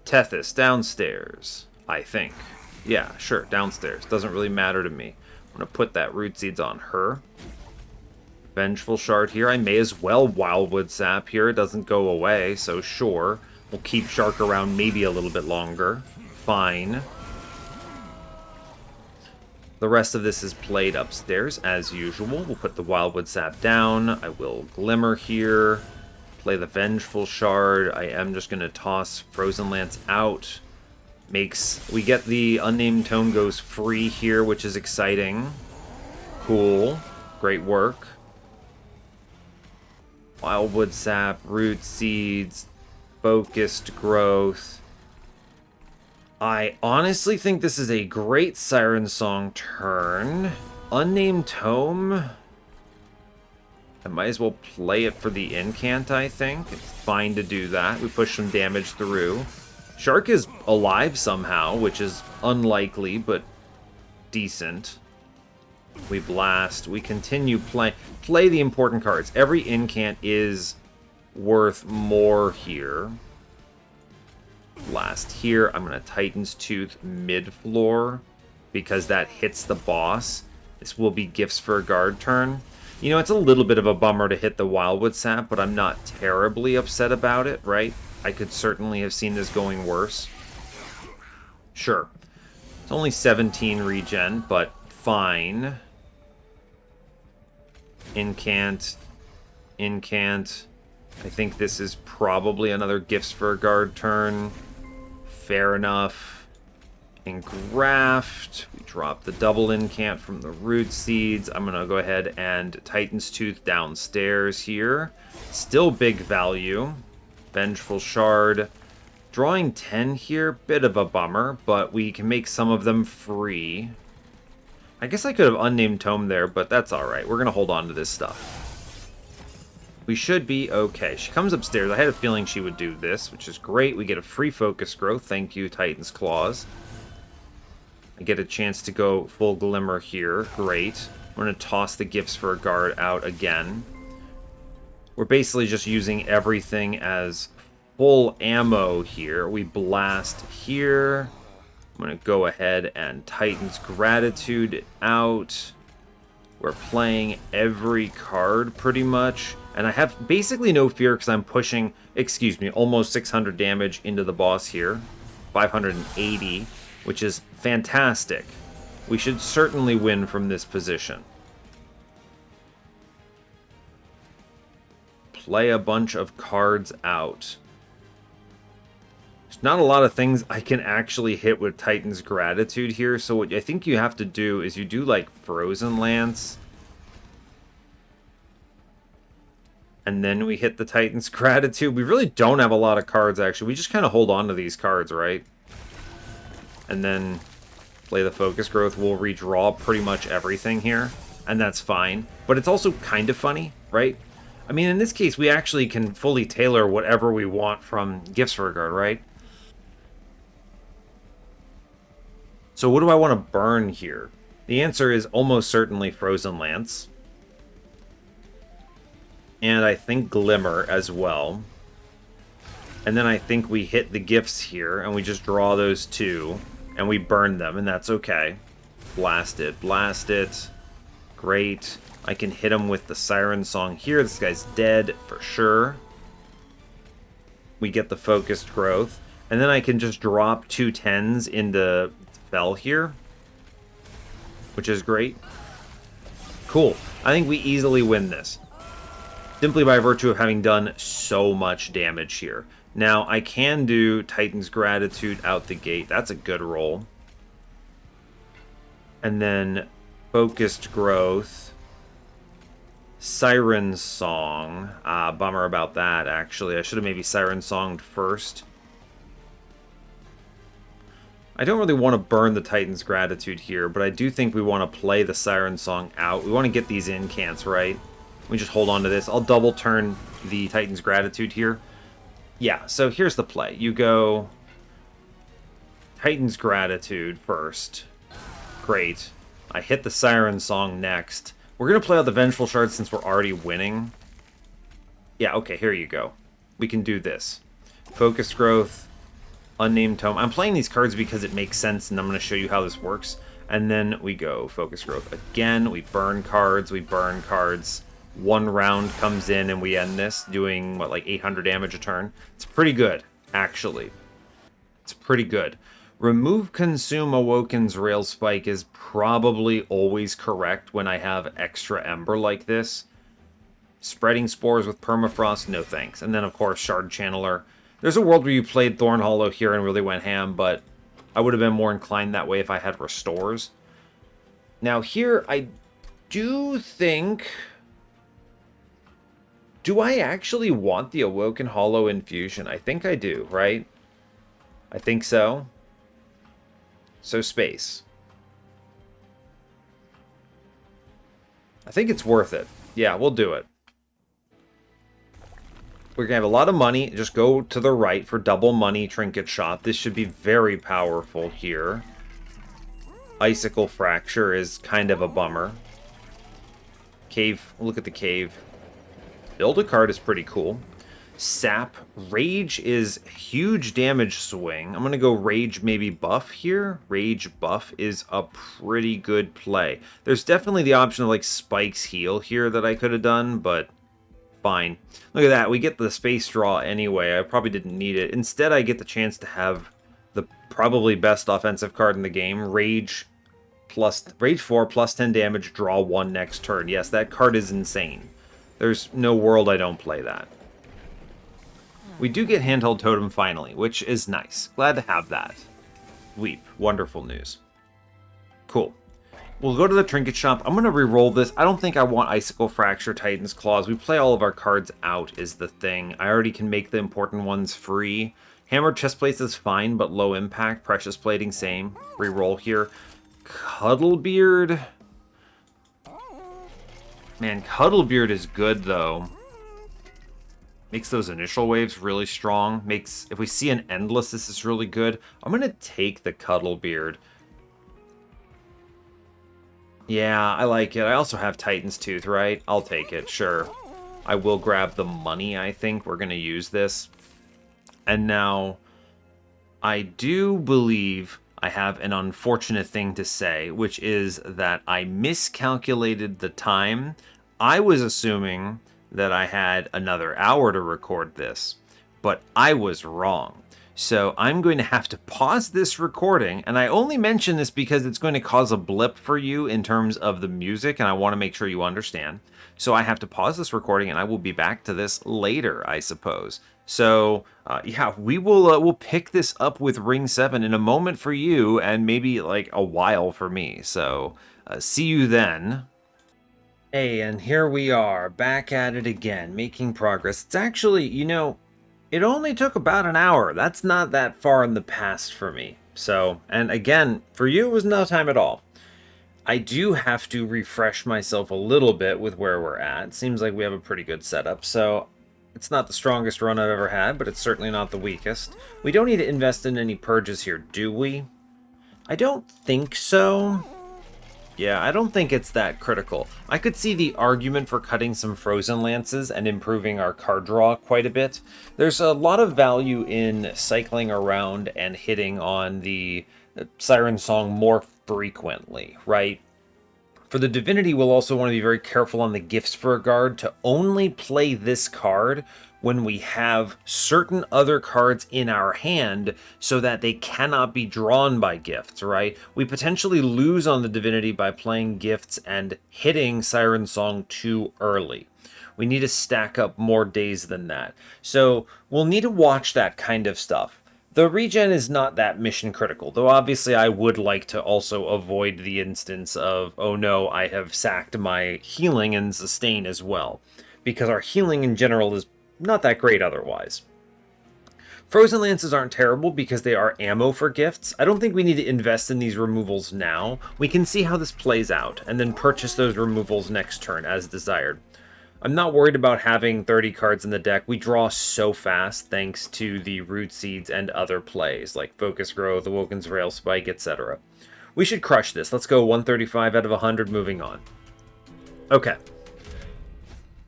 Tethys downstairs, I think. Yeah, sure, downstairs. Doesn't really matter to me. I'm going to put that Root Seeds on her. Vengeful Shard here. I may as well Wildwood Sap here. It doesn't go away, so sure. We'll keep Shark around maybe a little bit longer. Fine. The rest of this is played upstairs, as usual. We'll put the Wildwood Sap down. I will Glimmer here. Play the Vengeful Shard. I am just going to toss Frozen Lance out. We get the Unnamed Tome goes free here, which is exciting. Cool. Great work. Wildwood Sap, Root Seeds, Focused Growth. I honestly think this is a great Siren Song turn. Unnamed Tome. I might as well play it for the incant, I think. It's fine to do that. We push some damage through. Shark is alive somehow, which is unlikely, but decent. We blast. We continue play the important cards. Every incant is worth more here. Blast here. I'm going to Titan's Tooth mid-floor because that hits the boss. This will be Gifts for a Guard turn. You know, it's a little bit of a bummer to hit the Wildwood Sap, but I'm not terribly upset about it, right? I could certainly have seen this going worse. Sure. It's only 17 regen, but fine. Incant. Incant. I think this is probably another Gifts for a Guard turn. Fair enough. Engraft. We drop the double incant from the root seeds. I'm going to go ahead and Titan's Tooth downstairs here. Still big value. Vengeful Shard. Drawing 10 here, bit of a bummer, but we can make some of them free. I guess I could have unnamed Tome there, but that's alright. We're going to hold on to this stuff. We should be okay. She comes upstairs. I had a feeling she would do this, which is great. We get a free focus growth. Thank you, Titan's Claws. I get a chance to go full Glimmer here. Great. I'm going to toss the Gifts for a Guard out again. We're basically just using everything as full ammo here. We blast here. I'm going to go ahead and Titan's Gratitude out. We're playing every card pretty much. And I have basically no fear because I'm pushing, excuse me, almost 600 damage into the boss here. 580, which is fantastic. We should certainly win from this position. Play a bunch of cards out. There's not a lot of things I can actually hit with Titan's Gratitude here, so what I think you have to do is you do like Frozen Lance. And then we hit the Titan's Gratitude. We really don't have a lot of cards, actually. We just kind of hold on to these cards, right? And then play the Focus Growth. We'll redraw pretty much everything here, and that's fine. But it's also kind of funny, right? I mean, in this case, we actually can fully tailor whatever we want from Gifts for a Guard, right? So what do I want to burn here? The answer is almost certainly Frozen Lance. And I think Glimmer as well. And then I think we hit the gifts here, and we just draw those two, and we burn them, and that's okay. Blast it, blast it. Great. I can hit him with the Siren Song here. This guy's dead for sure. We get the focused growth. And then I can just drop 2 10s into Fel here, which is great. Cool. I think we easily win this, simply by virtue of having done so much damage here. Now, I can do Titan's Gratitude out the gate. That's a good roll. And then Focused Growth. Siren Song. Bummer about that, actually. I should have maybe Siren Songed first. I don't really want to burn the Titan's Gratitude here, but I do think we want to play the Siren Song out. We want to get these incants, right? We just hold on to this. I'll double turn the Titan's Gratitude here. Yeah, so here's the play. You go Titan's Gratitude first. Great. I hit the Siren Song next. We're going to play out the Vengeful Shard since we're already winning. Yeah, okay, here you go. We can do this. Focus Growth, Unnamed Tome. I'm playing these cards because it makes sense, and I'm going to show you how this works. And then we go Focus Growth again. We burn cards, we burn cards. 1 round comes in, and we end this, doing, what, like 800 damage a turn? It's pretty good, actually. It's pretty good. Remove Consume Awoken's Rail Spike is probably always correct when I have extra Ember like this. Spreading Spores with Permafrost, no thanks. And then, of course, Shard Channeler. There's a world where you played Thorn Hollow here and really went ham, but I would have been more inclined that way if I had Restores. Now here, I do think... Do I actually want the Awoken Hollow Infusion? I think I do, right? I think so. So space. I think it's worth it. Yeah, we'll do it. We're going to have a lot of money. Just go to the right for double money Trinket Shot. This should be very powerful here. Icicle Fracture is kind of a bummer. Cave. Look at the cave. Build a card is pretty cool. Sap. Rage is huge damage swing. I'm going to go Rage maybe buff here. Rage buff is a pretty good play. There's definitely the option of like Spike's heal here that I could have done, but fine. Look at that. We get the space draw anyway. I probably didn't need it. Instead, I get the chance to have the probably best offensive card in the game. Rage 4 plus 10 damage, draw 1 next turn. Yes, that card is insane. There's no world I don't play that. We do get Handheld Totem finally, which is nice. Glad to have that. Weep. Wonderful news. Cool. We'll go to the Trinket Shop. I'm going to re-roll this. I don't think I want Icicle Fracture, Titan's Claws. We play all of our cards out is the thing. I already can make the important ones free. Hammered Chestplates is fine, but low impact. Precious Plating, same. Re-roll here. Cuddlebeard. Man, Cuddlebeard is good, though. Makes those initial waves really strong. Makes, if we see an Endless, this is really good. I'm going to take the Cuddlebeard. Yeah, I like it. I also have Titan's Tooth, right? I'll take it, sure. I will grab the money, I think. We're going to use this. And now, I do believe I have an unfortunate thing to say, which is that I miscalculated the time. I was assuming that I had another hour to record this, but I was wrong. So I'm going to have to pause this recording, and I only mention this because it's going to cause a blip for you in terms of the music, and I want to make sure you understand. So I have to pause this recording, and I will be back to this later, I suppose. So yeah, we'll pick this up with Ring 7 in a moment for you, and maybe like a while for me. So see you then. Hey, and here we are, back at it again, making progress. It's actually, you know, it only took about an hour. That's not that far in the past for me. So, and again, for you, it was no time at all. I do have to refresh myself a little bit with where we're at. Seems like we have a pretty good setup. So, it's not the strongest run I've ever had, but it's certainly not the weakest. We don't need to invest in any purges here, do we? I don't think so. Yeah, I don't think it's that critical. I could see the argument for cutting some Frozen Lances and improving our card draw quite a bit. There's a lot of value in cycling around and hitting on the Siren Song more frequently, right? For the Divinity, we'll also want to be very careful on the gifts for a guard to only play this card when we have certain other cards in our hand so that they cannot be drawn by gifts, right? We potentially lose on the Divinity by playing gifts and hitting Siren Song too early. We need to stack up more days than that. So we'll need to watch that kind of stuff. The regen is not that mission critical, though obviously I would like to also avoid the instance of, oh no, I have sacked my healing and sustain as well, because our healing in general is not that great otherwise. Frozen Lances aren't terrible because they are ammo for gifts. I don't think we need to invest in these removals now. We can see how this plays out, and then purchase those removals next turn as desired. I'm not worried about having 30 cards in the deck. We draw so fast thanks to the Root Seeds and other plays, like Focus Growth, Awoken's Rail Spike, etc. We should crush this. Let's go 135 out of 100, moving on. Okay.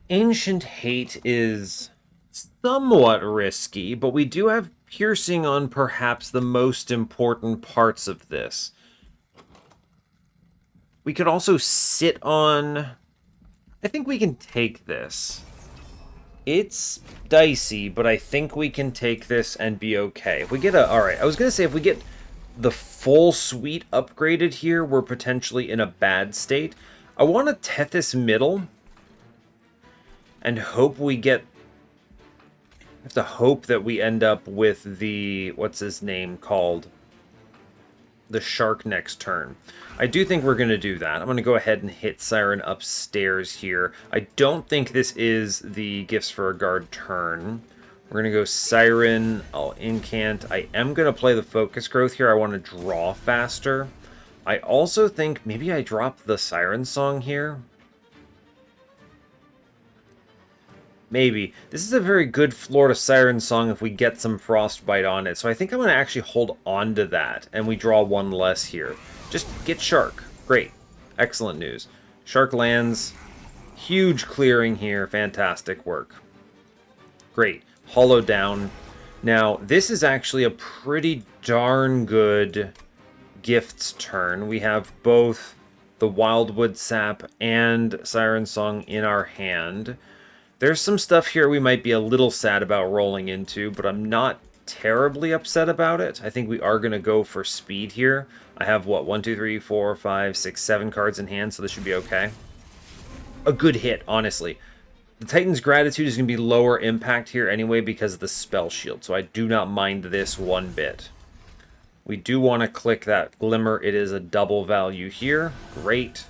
Ancient Hate is somewhat risky, but we do have Piercing on perhaps the most important parts of this. We could also sit on... I think we can take this. It's dicey, but I think we can take this and be okay. If we get a... Alright, I was going to say if we get the full suite upgraded here, we're potentially in a bad state. I want to Tethys Middle and hope we get... I have to hope that we end up with the... What's his name called? The Shark next turn. I do think we're going to do that. I'm going to go ahead and hit Siren upstairs here. I don't think this is the Gifts for a Guard turn. We're going to go Siren. I'll incant. I am going to play the Focus Growth here. I want to draw faster. I also think maybe I drop the Siren Song here. Maybe. This is a very good Florida Siren Song if we get some Frostbite on it. So I think I'm going to actually hold on to that. And we draw one less here. Just get Shark. Great. Excellent news. Shark lands. Huge clearing here. Fantastic work. Great. Hollow down. Now, this is actually a pretty darn good gifts turn. We have both the Wildwood Sap and Siren Song in our hand. There's some stuff here we might be a little sad about rolling into, but I'm not terribly upset about it. I think we are going to go for speed here. I have, what, 1, 2, 3, 4, 5, 6, 7 cards in hand, so this should be okay. A good hit, honestly. The Titan's Gratitude is going to be lower impact here anyway because of the spell shield, so I do not mind this one bit. We do want to click that Glimmer. It is a double value here. Great.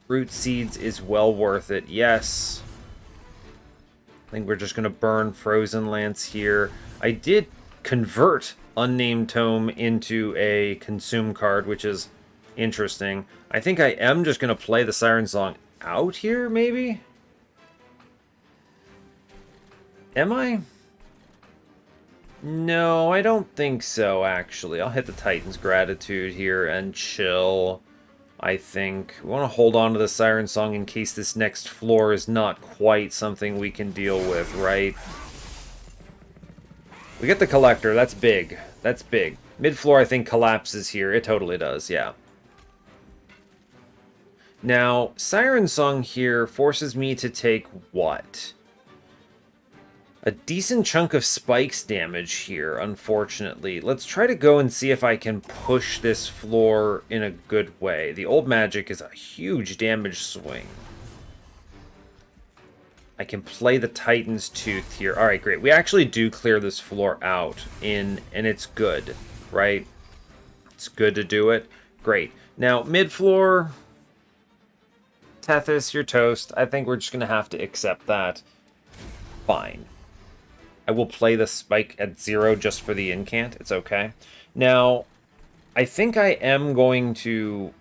Root Seeds is well worth it. Yes. I think we're just going to burn Frozen Lance here. I did convert Unnamed Tome into a consume card, which is interesting. I think I am just going to play the Siren Song out here, maybe? Am I? No, I don't think so, actually. I'll hit the Titan's Gratitude here and chill, I think. We want to hold on to the Siren Song in case this next floor is not quite something we can deal with, right? We get the Collector. That's big. That's big. Mid-floor, I think, collapses here. It totally does, yeah. Now, Siren Song here forces me to take what? A decent chunk of spikes damage here, unfortunately. Let's try to go and see if I can push this floor in a good way. The old magic is a huge damage swing. I can play the Titan's Tooth here. Alright, great. We actually do clear this floor out, and it's good, right? It's good to do it. Great. Now, mid-floor, Tethys, you're toast. I think we're just going to have to accept that. Fine. I will play the spike at 0 just for the incant. It's okay. Now, I think I am going to...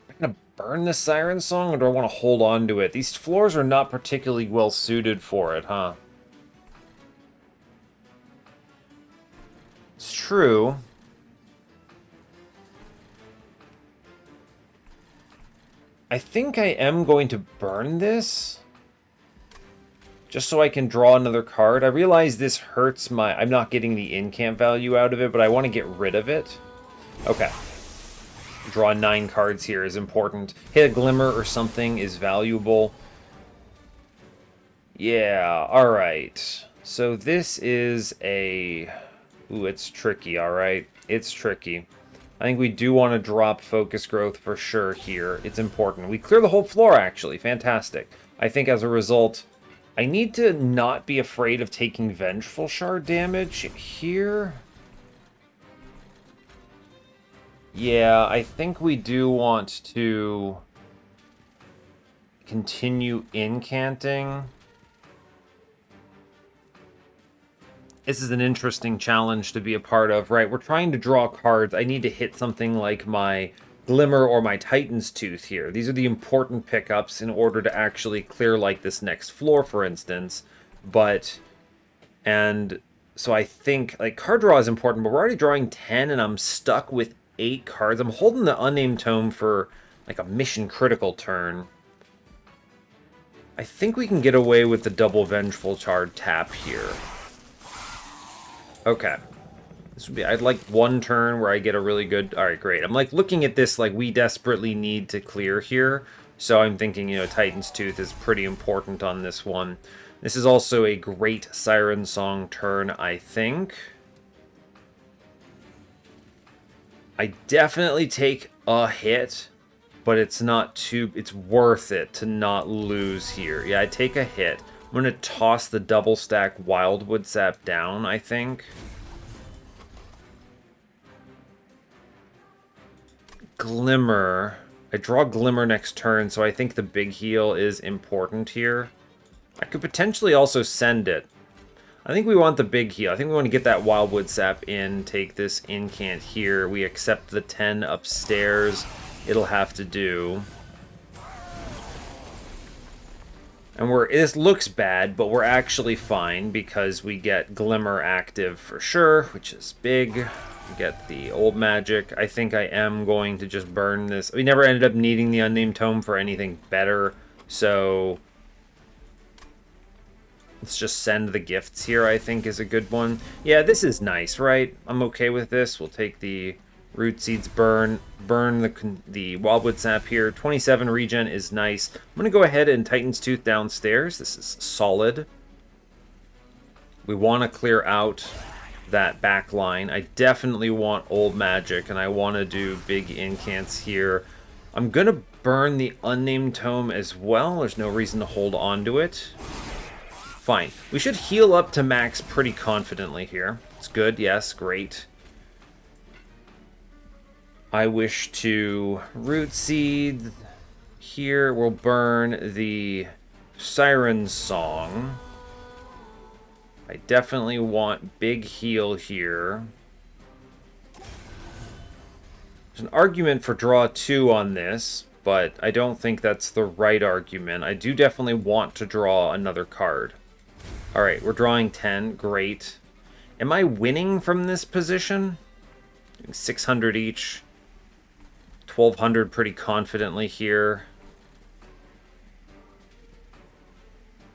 I'm going to burn the Siren Song, or do I want to hold on to it? These floors are not particularly well suited for it, huh? It's true. I think I am going to burn this. Just so I can draw another card. I realize this hurts my... I'm not getting the incant value out of it, but I want to get rid of it. Okay. Draw 9 cards here is important. Hit a Glimmer or something is valuable. Yeah, alright. So this is a... Ooh, it's tricky, alright. It's tricky. I think we do want to drop Focus Growth for sure here. It's important. We clear the whole floor, actually. Fantastic. I think as a result... I need to not be afraid of taking Vengeful Shard damage here. Yeah, I think we do want to continue incanting. This is an interesting challenge to be a part of, right? We're trying to draw cards. I need to hit something like my Glimmer or my Titan's Tooth here. These are the important pickups in order to actually clear like this next floor, for instance. And so I think like card draw is important, but we're already drawing 10 and I'm stuck with 8 cards. I'm holding the Unnamed Tome for like a mission critical turn. I think we can get away with the double Vengeful Shard tap here. Okay. This would be, I'd like one turn where I get a really good... Alright, great. I'm like looking at this like we desperately need to clear here. So I'm thinking, you know, Titan's Tooth is pretty important on this one. This is also a great Siren Song turn, I think. I definitely take a hit, but it's not too... It's worth it to not lose here. Yeah, I take a hit. I'm going to toss the double stack Wildwood Sap down, I think. Glimmer. I draw Glimmer next turn, so I think the big heal is important here. I could potentially also send it. I think we want the big heal. I think we want to get that Wildwood Sap in, take this incant here. We accept the 10 upstairs. It'll have to do. And this looks bad, but we're actually fine because we get Glimmer active for sure, which is big. We get the old magic. I think I am going to just burn this. We never ended up needing the Unnamed Tome for anything better, so Let's just send the gifts here, I think, is a good one. Yeah, this is nice, right? I'm okay with this. We'll take the root seeds, burn the wildwood sap here. 27 regen is nice. I'm going to go ahead and Titan's Tooth downstairs. This is solid. We want to clear out that back line. I definitely want old magic, and I want to do big incants here. I'm going to burn the unnamed tome as well. There's no reason to hold on to it. Fine. We should heal up to max pretty confidently here. It's good, yes, great. I wish to root seed here. We'll burn the Siren Song. I definitely want big heal here. There's an argument for draw 2 on this, but I don't think that's the right argument. I do definitely want to draw another card. Alright, we're drawing 10. Great. Am I winning from this position? 600 each. 1200 pretty confidently here.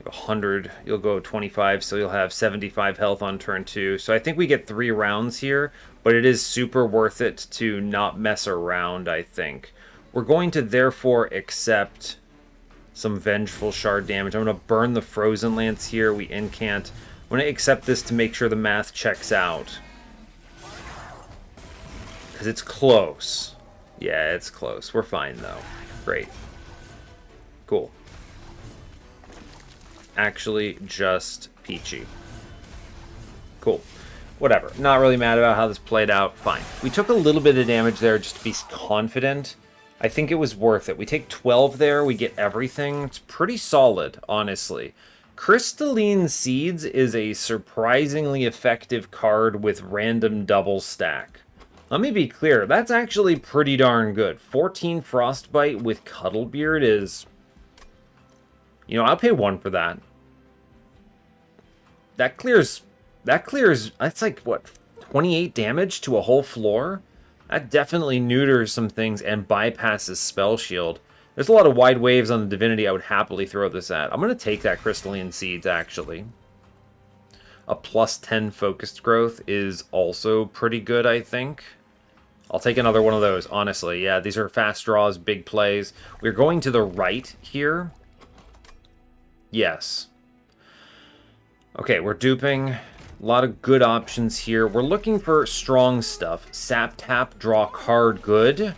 100. You'll go 25, so you'll have 75 health on turn 2. So I think we get 3 rounds here, but it is super worth it to not mess around, I think. We're going to therefore accept some Vengeful Shard damage. I'm going to burn the Frozen Lance here. We incant. I'm going to accept this to make sure the math checks out. Because it's close. Yeah, it's close. We're fine, though. Great. Cool. Actually, just peachy. Cool. Whatever. Not really mad about how this played out. Fine. We took a little bit of damage there just to be confident. I think it was worth it. We take 12 there, we get everything. It's pretty solid, honestly. Crystalline Seeds is a surprisingly effective card with random double stack. Let me be clear, that's actually pretty darn good. 14 Frostbite with Cuddlebeard is... You know, I'll pay 1 for that. That clears... That's like, what, 28 damage to a whole floor? That definitely neuters some things and bypasses Spell Shield. There's a lot of wide waves on the Divinity I would happily throw this at. I'm going to take that Crystalline Seeds, actually. A plus 10 focused growth is also pretty good, I think. I'll take another one of those, honestly. Yeah, these are fast draws, big plays. We're going to the right here. Yes. Okay, we're duping. A lot of good options here. We're looking for strong stuff. Sap tap, draw card, good.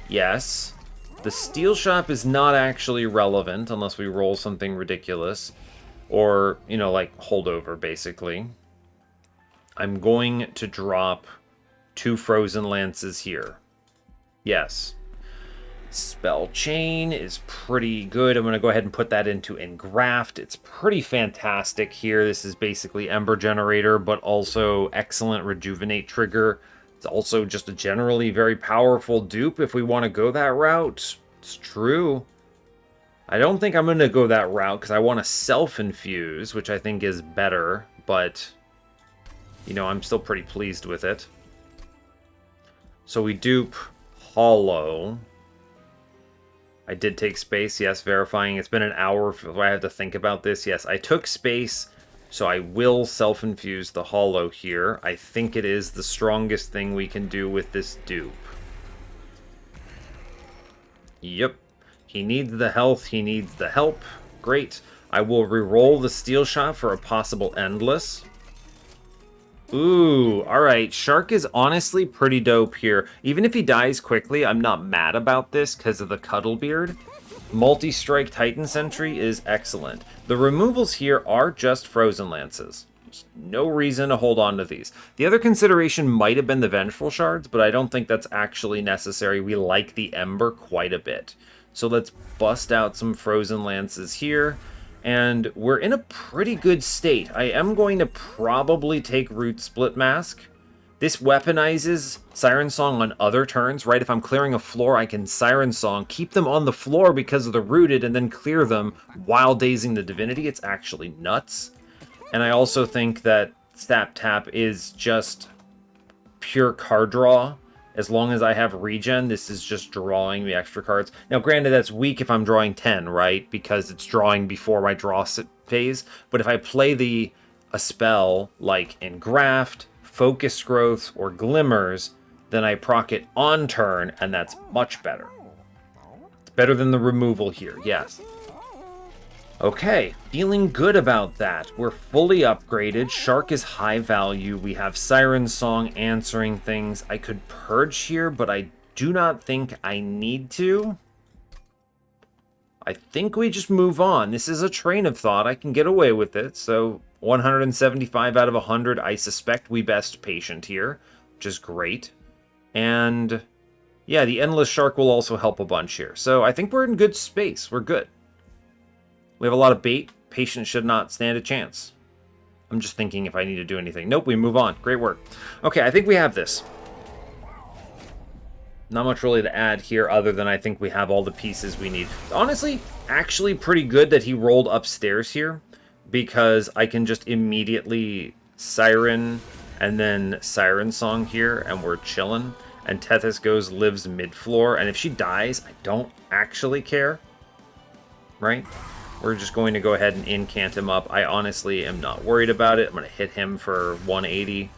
Yes. The Steel Shop is not actually relevant unless we roll something ridiculous. Or, you know, like holdover, basically. I'm going to drop 2 Frozen Lances here. Yes. Spell Chain is pretty good. I'm going to go ahead and put that into Engraft. It's pretty fantastic here. This is basically Ember Generator, but also excellent Rejuvenate trigger. It's also just a generally very powerful dupe if we want to go that route. It's true. I don't think I'm going to go that route because I want to self-infuse, which I think is better, but, you know, I'm still pretty pleased with it. So we dupe Hollow. I did take space, yes, verifying. It's been an hour if I have to think about this. Yes, I took space, so I will self-infuse the Hollow here. I think it is the strongest thing we can do with this dupe. Yep. He needs the health, he needs the help. Great. I will re-roll the Steel Shot for a possible Endless. Ooh, alright. Shark is honestly pretty dope here. Even if he dies quickly, I'm not mad about this because of the Cuddlebeard. Multi-strike Titan Sentry is excellent. The removals here are just Frozen Lances. There's no reason to hold on to these. The other consideration might have been the Vengeful Shards, but I don't think that's actually necessary. We like the Ember quite a bit. So let's bust out some Frozen Lances here. And we're in a pretty good state. I am going to probably take Root Split Mask. This weaponizes Siren Song on other turns, right? If I'm clearing a floor, I can Siren Song, keep them on the floor because of the rooted, and then clear them while dazing the Divinity. It's actually nuts. And I also think that Sap Tap is just pure card draw. As long as I have regen, this is just drawing the extra cards. Now, granted, that's weak if I'm drawing 10, right? Because it's drawing before my draw phase. But if I play a spell like Engraft, Focus Growth, or Glimmers, then I proc it on turn, and that's much better. It's better than the removal here, yes. Okay, feeling good about that. We're fully upgraded. Shark is high value. We have Siren Song answering things. I could purge here, but I do not think I need to. I think we just move on. This is a train of thought. I can get away with it. So 175 out of 100. I suspect we best patient here, which is great. And yeah, the Endless Shark will also help a bunch here. So I think we're in good space. We're good. We have a lot of bait. Patience should not stand a chance. I'm just thinking if I need to do anything. Nope, we move on. Great work. Okay, I think we have this. Not much really to add here other than I think we have all the pieces we need. Honestly, actually pretty good that he rolled upstairs here, because I can just immediately Siren and then Siren Song here, and we're chilling. And Tethys goes, lives mid-floor, and if she dies, I don't actually care. Right? We're just going to go ahead and incant him up. I honestly am not worried about it. I'm going to hit him for 180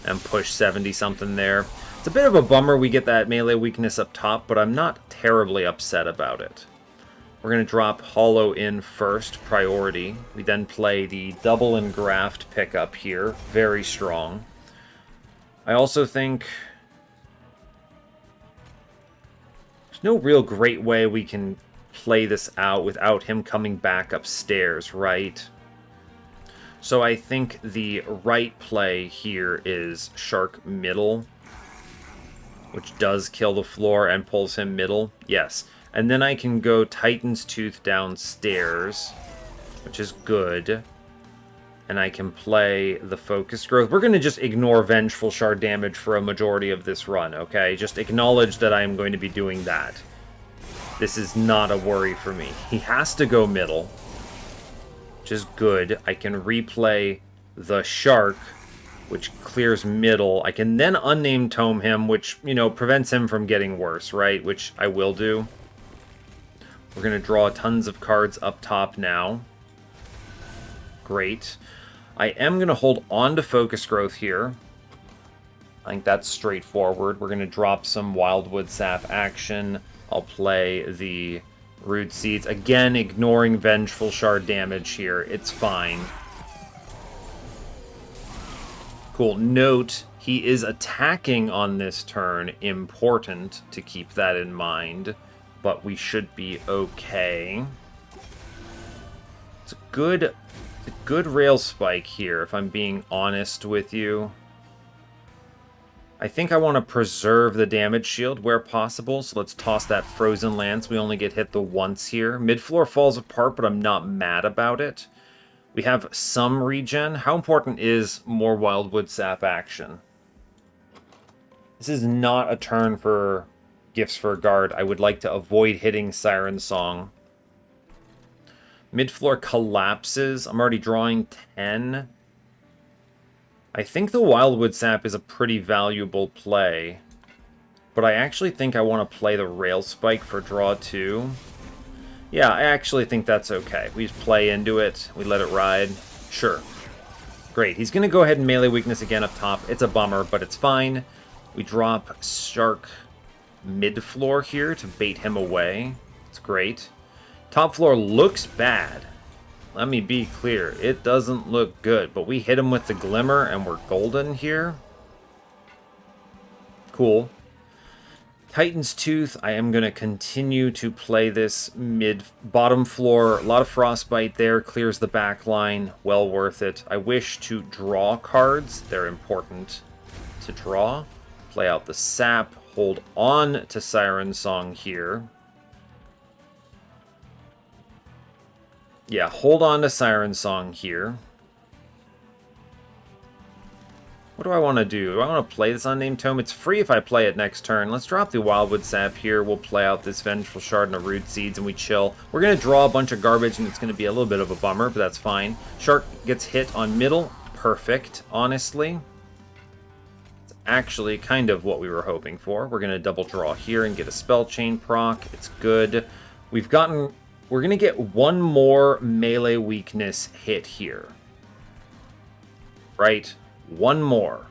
and push 70-something there. It's a bit of a bummer we get that melee weakness up top, but I'm not terribly upset about it. We're going to drop Hollow in first, priority. We then play the double engraft pickup here. Very strong. I also think there's no real great way we can play this out without him coming back upstairs, right? So I think the right play here is Shark middle, which does kill the floor and pulls him middle. Yes. And then I can go Titan's Tooth downstairs, which is good. And I can play the Focus Growth. We're going to just ignore Vengeful Shard damage for a majority of this run, okay? Just acknowledge that I am going to be doing that. This is not a worry for me. He has to go middle, which is good. I can replay the Shark, which clears middle. I can then Unnamed Tome him, which, you know, prevents him from getting worse, right? Which I will do. We're going to draw tons of cards up top now. Great. I am going to hold on to Focus Growth here. I think that's straightforward. We're going to drop some Wildwood Sap action. I'll play the Rude Seeds. Again, ignoring Vengeful Shard damage here. It's fine. Cool. Note, he is attacking on this turn. Important to keep that in mind. But we should be okay. It's a good rail spike here, if I'm being honest with you. I think I want to preserve the damage shield where possible, so let's toss that Frozen Lance. We only get hit the once here. Mid-floor falls apart, but I'm not mad about it. We have some regen. How important is more Wildwood Sap action? This is not a turn for Gifts for a Guard. I would like to avoid hitting Siren Song. Mid-floor collapses. I'm already drawing 10. I think the Wildwood Sap is a pretty valuable play, but I actually think I want to play the Rail Spike for draw 2. Yeah, I actually think that's okay. We just play into it, we let it ride. Sure. Great, he's going to go ahead and melee weakness again up top. It's a bummer, but it's fine. We drop Shark mid-floor here to bait him away. It's great. Top floor looks bad. Let me be clear, it doesn't look good, but we hit him with the Glimmer and we're golden here. Cool. Titan's Tooth, I am going to continue to play this bottom floor. A lot of Frostbite there, clears the back line, well worth it. I wish to draw cards, they're important to draw. Play out the Sap, hold on to Siren Song here. Yeah, hold on to Siren Song here. What do I want to do? Do I want to play this Unnamed Tome? It's free if I play it next turn. Let's drop the Wildwood Sap here. We'll play out this Vengeful Shard and a Rude Seeds, and we chill. We're going to draw a bunch of garbage, and it's going to be a little bit of a bummer, but that's fine. Shark gets hit on middle. Perfect, honestly. It's actually kind of what we were hoping for. We're going to double draw here and get a spell chain proc. It's good. We're going to get one more melee weakness hit here. Right? One more.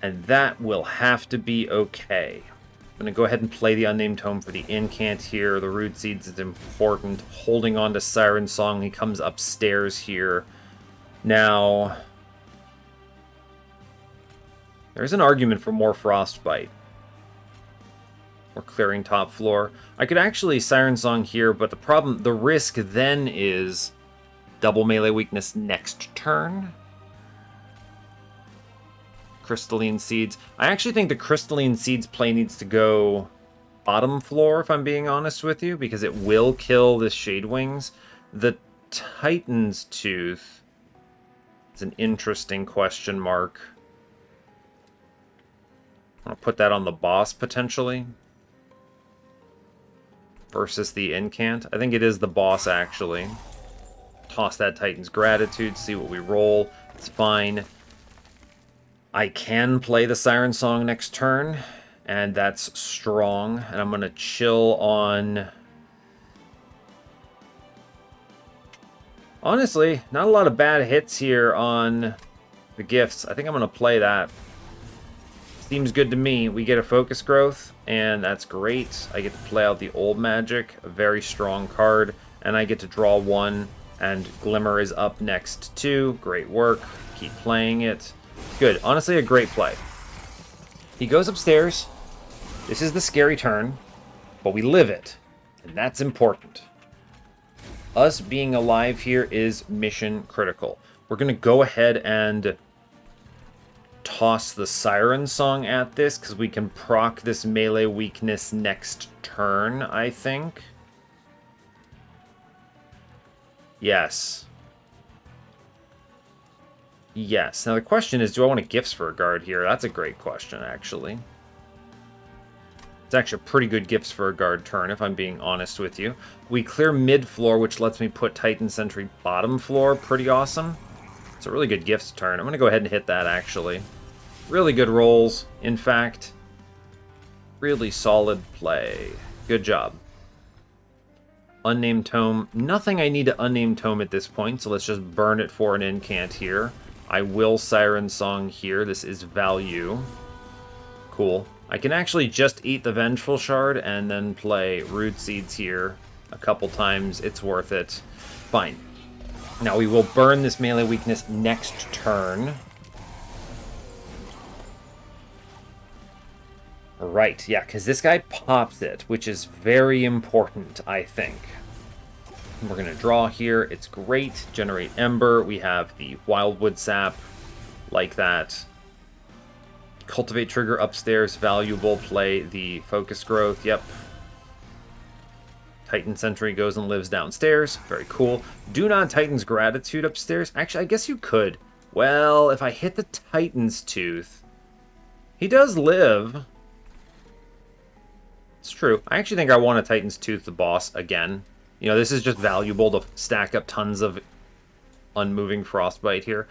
And that will have to be okay. I'm going to go ahead and play the Unnamed Tome for the Incant here. The Root Seeds is important. Holding on to Siren Song. He comes upstairs here. Now, there's an argument for more Frostbite. Or clearing top floor. I could actually Siren Song here, but the risk then is double melee weakness next turn. Crystalline Seeds. I actually think the Crystalline Seeds play needs to go bottom floor, if I'm being honest with you, because it will kill the Shade Wings. The Titan's Tooth is an interesting question mark. I'm going to put that on the boss, potentially. Versus the Incant. I think it is the boss, actually. Toss that Titan's Gratitude, see what we roll. It's fine. I can play the Siren Song next turn, and that's strong. And I'm going to chill on... Honestly, not a lot of bad hits here on the gifts. I think I'm going to play that. Seems good to me. We get a focus growth, and that's great. I get to play out the old magic, a very strong card, and I get to draw one, and Glimmer is up next too. Great work. Keep playing it. Good. Honestly, a great play. He goes upstairs. This is the scary turn, but we live it, and that's important. Us being alive here is mission critical. We're going to go ahead and toss the Siren Song at this, because we can proc this melee weakness next turn, I think. Yes. Yes. Now the question is, do I want to Gifts for a Guard here? That's a great question, actually. It's actually a pretty good Gifts for a Guard turn, if I'm being honest with you. We clear mid-floor, which lets me put Titan Sentry bottom floor. Pretty awesome. It's a really good Gifts turn. I'm going to go ahead and hit that, actually. Really good rolls, in fact. Really solid play. Good job. Unnamed Tome. Nothing I need to Unnamed Tome at this point, so let's just burn it for an Incant here. I will Siren Song here. This is value. Cool. I can actually just eat the Vengeful Shard and then play Root Seeds here a couple times. It's worth it. Fine. Now we will burn this melee weakness next turn. Right, yeah, because this guy pops it, which is very important, I think. We're going to draw here. It's great. Generate Ember. We have the Wildwood Sap, like that. Cultivate Trigger upstairs. Valuable. Play the Focus Growth. Yep. Titan Sentry goes and lives downstairs. Very cool. Do not Titan's Gratitude upstairs. Actually, I guess you could. Well, if I hit the Titan's Tooth, he does live. It's true. I actually think I want to Titan's Tooth the boss again. You know, this is just valuable to stack up tons of unmoving Frostbite here.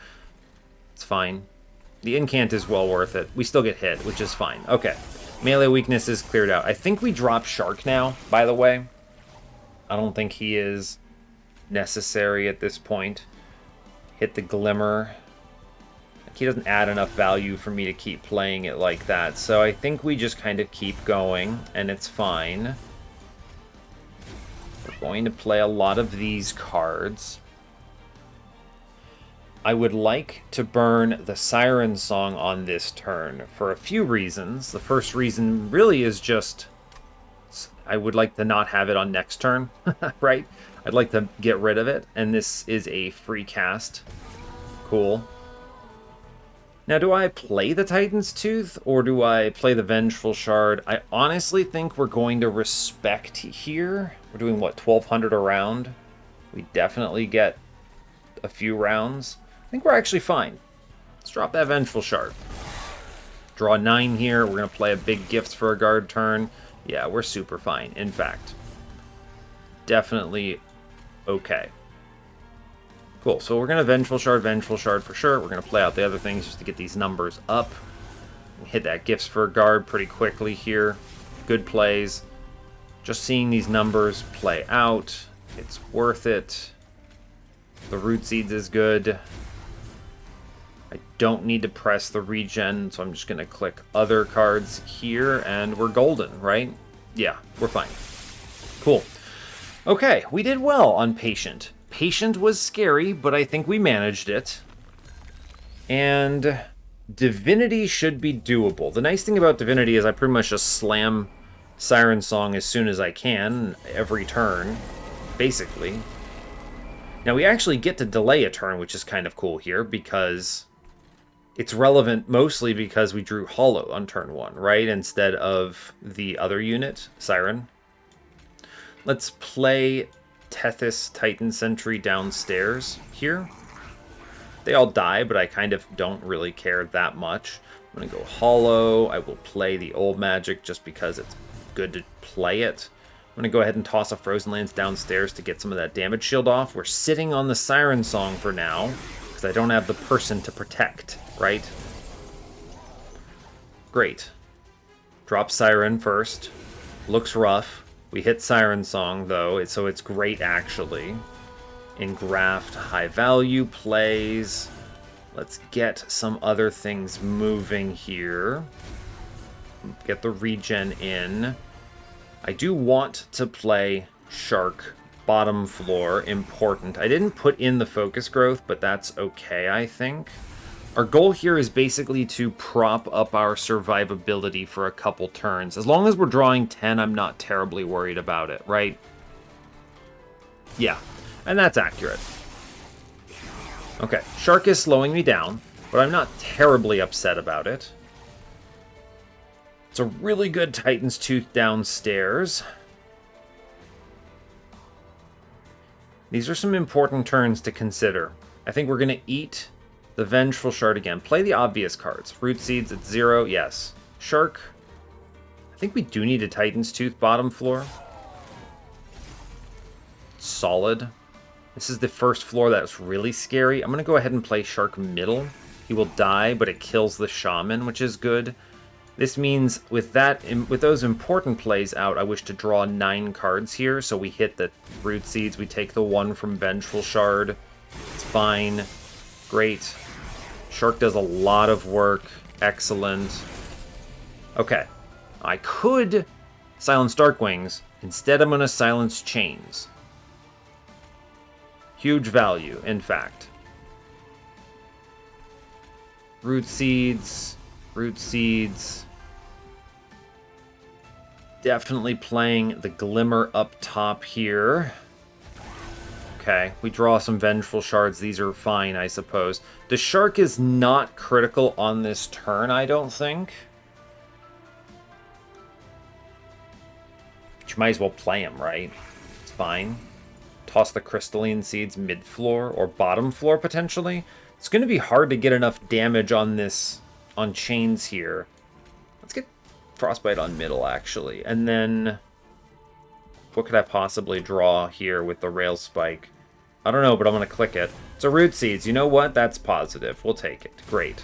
It's fine. The Incant is well worth it. We still get hit, which is fine. Okay. Melee weakness is cleared out. I think we drop Shark now, by the way. I don't think he is necessary at this point. Hit the Glimmer. He doesn't add enough value for me to keep playing it like that. So I think we just kind of keep going, and it's fine. We're going to play a lot of these cards. I would like to burn the Siren Song on this turn for a few reasons. The first reason really is just I would like to not have it on next turn, right? I'd like to get rid of it, and this is a free cast. Cool. Now, do I play the Titan's Tooth, or do I play the Vengeful Shard? I honestly think we're going to respect here. We're doing, what, 1,200 a round? We definitely get a few rounds. I think we're actually fine. Let's drop that Vengeful Shard. Draw 9 here. We're going to play a big Gifts for a Guard turn. Yeah, we're super fine, in fact. Definitely okay. Cool, so we're going to Vengeful Shard for sure. We're going to play out the other things just to get these numbers up. Hit that Gifts for a Guard pretty quickly here. Good plays. Just seeing these numbers play out, it's worth it. The Root Seeds is good. I don't need to press the regen, so I'm just going to click other cards here, and we're golden, right? Yeah, we're fine. Cool. Okay, we did well on Patient. Patient was scary, but I think we managed it. And Divinity should be doable. The nice thing about Divinity is I pretty much just slam Siren Song as soon as I can, every turn, basically. Now we actually get to delay a turn, which is kind of cool here, because it's relevant mostly because we drew Hollow on turn 1, right? Instead of the other unit, Siren. Let's play Tethys Titan Sentry downstairs here. They all die, but I kind of don't really care that much. I'm going to go Hollow. I will play the Old Magic just because it's good to play it. I'm going to go ahead and toss a Frozen Lands downstairs to get some of that damage shield off. We're sitting on the Siren Song for now, because I don't have the person to protect, right? Great. Drop Siren first. Looks rough. We hit Siren Song, though, so it's great, actually. Engraft high value plays. Let's get some other things moving here. Get the regen in. I do want to play Shark bottom floor. Important. I didn't put in the focus growth, but that's okay, I think. Our goal here is basically to prop up our survivability for a couple turns. As long as we're drawing 10, I'm not terribly worried about it, right? Yeah, and that's accurate. Okay, Shark is slowing me down, but I'm not terribly upset about it. It's a really good Titan's Tooth downstairs. These are some important turns to consider. I think we're going to eat the Vengeful Shard again. Play the obvious cards. Root Seeds at 0, yes. Shark. I think we do need a Titan's Tooth bottom floor. Solid. This is the first floor that's really scary. I'm going to go ahead and play Shark middle. He will die, but it kills the Shaman, which is good. This means with those important plays out, I wish to draw 9 cards here. So we hit the Root Seeds. We take the 1 from Vengeful Shard. It's fine. Great. Shark does a lot of work. Excellent. Okay. I could silence Darkwings. Instead, I'm going to silence Chains. Huge value, in fact. Root Seeds. Root Seeds. Definitely playing the Glimmer up top here. Okay, we draw some Vengeful Shards. These are fine, I suppose. The Shark is not critical on this turn, I don't think. But you might as well play him, right? It's fine. Toss the Crystalline Seeds mid-floor, or bottom floor, potentially. It's going to be hard to get enough damage on this, on Chains here. Let's get Frostbite on middle, actually. And then, what could I possibly draw here with the Rail Spike? I don't know, but I'm going to click it. It's a Root Seeds. You know what? That's positive. We'll take it. Great.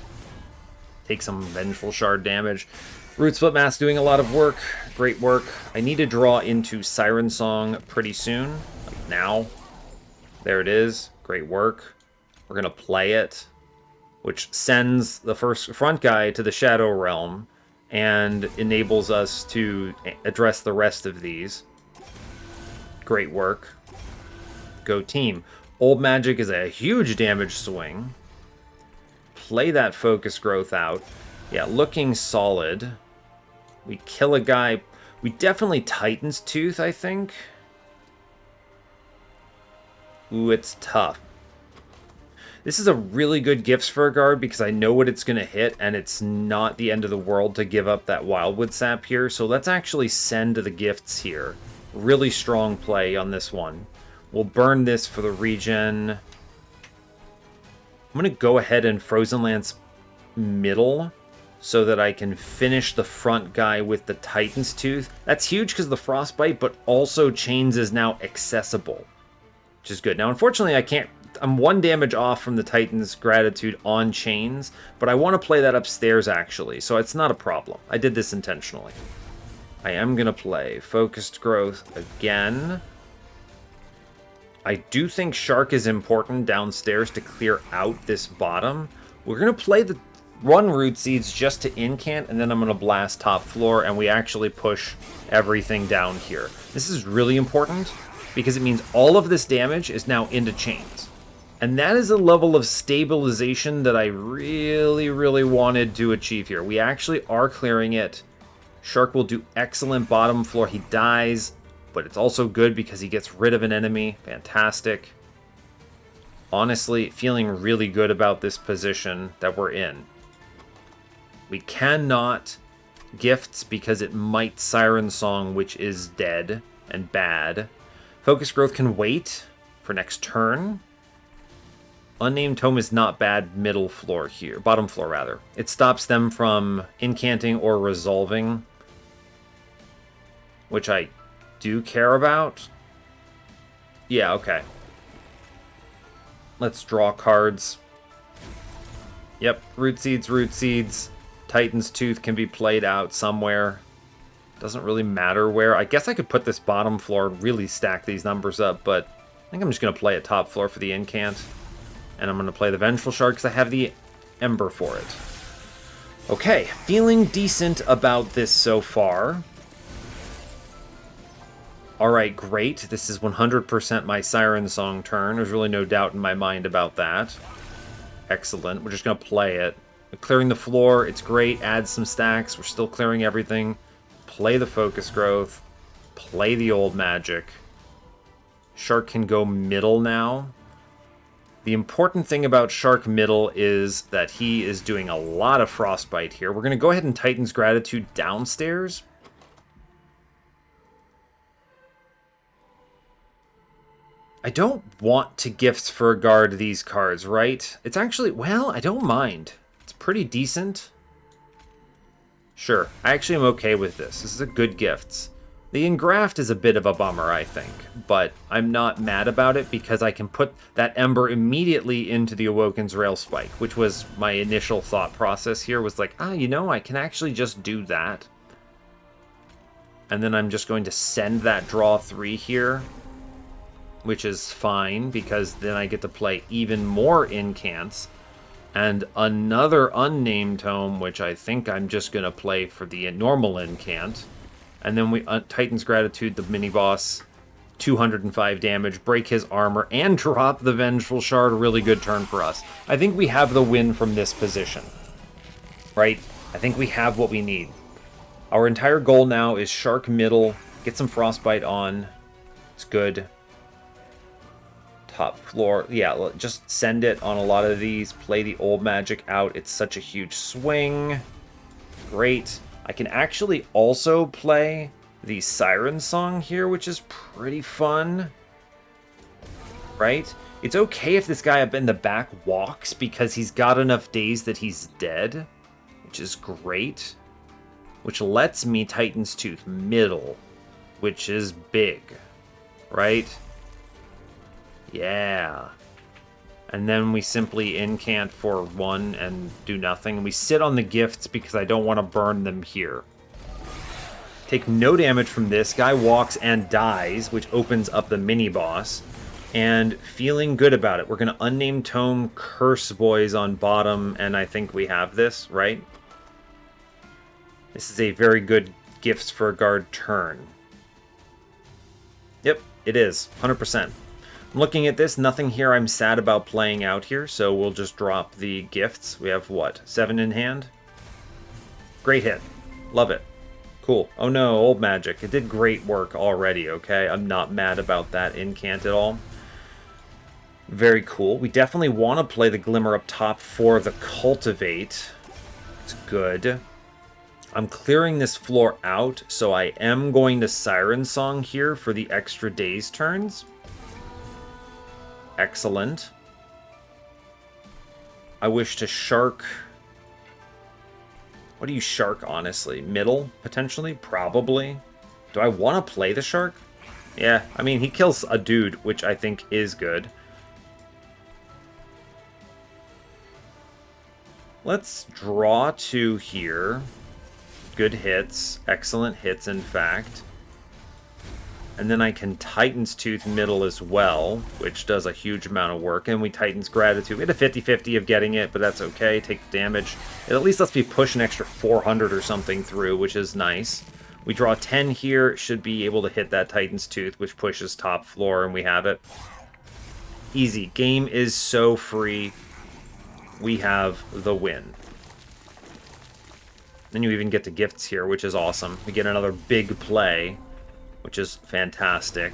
Take some Vengeful Shard damage. Root Split Mask doing a lot of work. Great work. I need to draw into Siren Song pretty soon. Like now. There it is. Great work. We're going to play it, which sends the front guy to the Shadow Realm and enables us to address the rest of these. Great work. Go team. Old Magic is a huge damage swing. Play that focus growth out. Yeah, looking solid. We kill a guy. We definitely Titan's Tooth, I think. Ooh, it's tough. This is a really good Gifts for a Guard because I know what it's going to hit, and it's not the end of the world to give up that Wildwood Sap here. So let's actually send the gifts here. Really strong play on this one. We'll burn this for the regen. I'm going to go ahead and Frozen Lance middle so that I can finish the front guy with the Titan's Tooth. That's huge because of the Frostbite, but also Chains is now accessible, which is good. Now, unfortunately, I can't I'm 1 damage off from the Titan's Gratitude on chains, but I want to play that upstairs, actually, so it's not a problem. I did this intentionally. I am going to play Focused Growth again. I do think Shark is important downstairs to clear out this bottom. We're going to play the 1 Root Seeds just to incant, and then I'm going to blast top floor, and we actually push everything down here. This is really important, because it means all of this damage is now into chains. And that is a level of stabilization that I really, really wanted to achieve here. We actually are clearing it. Shark will do excellent bottom floor. He dies, but it's also good because he gets rid of an enemy. Fantastic. Honestly, feeling really good about this position that we're in. We cannot gifts because it might Siren Song, which is dead and bad. Focus Growth can wait for next turn. Unnamed Tome is not bad middle floor here. Bottom floor, rather. It stops them from incanting or resolving, which I do care about. Yeah, okay. Let's draw cards. Yep, Root Seeds, Root Seeds. Titan's Tooth can be played out somewhere. Doesn't really matter where. I guess I could put this bottom floor, really stack these numbers up, but I think I'm just going to play it top floor for the incant. And I'm going to play the Vengeful Shard because I have the Ember for it. Okay, feeling decent about this so far. Alright, great. This is 100% my Siren Song turn. There's really no doubt in my mind about that. Excellent. We're just going to play it. Clearing the floor, it's great. Add some stacks. We're still clearing everything. Play the Focus Growth. Play the Old Magic. Shark can go middle now. The important thing about Shark middle is that he is doing a lot of Frostbite here. We're going to go ahead and Titan's Gratitude downstairs. I don't want to Gifts for a Guard these cards, right? It's actually, well, I don't mind. It's pretty decent. Sure, I actually am okay with this. This is a good Gifts. The Engraft is a bit of a bummer, I think, but I'm not mad about it because I can put that Ember immediately into the Awoken's Rail Spike, which was my initial thought process here, was like, you know, I can actually just do that. And then I'm just going to send that draw 3 here, which is fine because then I get to play even more incants and another Unnamed Tome, which I think I'm just going to play for the normal incant. And then we Titan's Gratitude, the mini-boss, 205 damage, break his armor, and drop the Vengeful Shard. A really good turn for us. I think we have the win from this position, right? I think we have what we need. Our entire goal now is Shark middle, get some Frostbite on. It's good. Top floor. Yeah, just send it on a lot of these. Play the Old Magic out. It's such a huge swing. Great. I can actually also play the Siren Song here, which is pretty fun. Right? It's okay if this guy up in the back walks because he's got enough days that he's dead, which is great. Which lets me Titan's Tooth middle, which is big. Right? Yeah. And then we simply incant for 1 and do nothing. We sit on the gifts because I don't want to burn them here. Take no damage from this. Guy walks and dies, which opens up the mini-boss. And feeling good about it. We're going to Unnamed Tome, Curse Boys on bottom, and I think we have this, right? This is a very good Gifts for a Guard turn. Yep, it is. 100%. I'm looking at this, nothing here I'm sad about playing out here, so we'll just drop the gifts. We have, what, 7 in hand? Great hit. Love it. Cool. Oh no, Old Magic. It did great work already, okay? I'm not mad about that incant at all. Very cool. We definitely want to play the Glimmer up top for the Cultivate. It's good. I'm clearing this floor out, so I am going to Siren Song here for the extra days turns. Excellent. I wish to Shark. What do you Shark, honestly? Middle, potentially? Probably. Do I want to play the Shark? Yeah, I mean, he kills a dude, which I think is good. Let's draw 2 here. Good hits. Excellent hits, in fact. And then I can Titan's Tooth middle as well, which does a huge amount of work. And we Titan's Gratitude. We had a 50-50 of getting it, but that's okay. Take the damage. It at least lets me push an extra 400 or something through, which is nice. We draw 10 here. Should be able to hit that Titan's Tooth, which pushes top floor, and we have it. Easy. Game is so free. We have the win. Then you even get the gifts here, which is awesome. We get another big play, which is fantastic.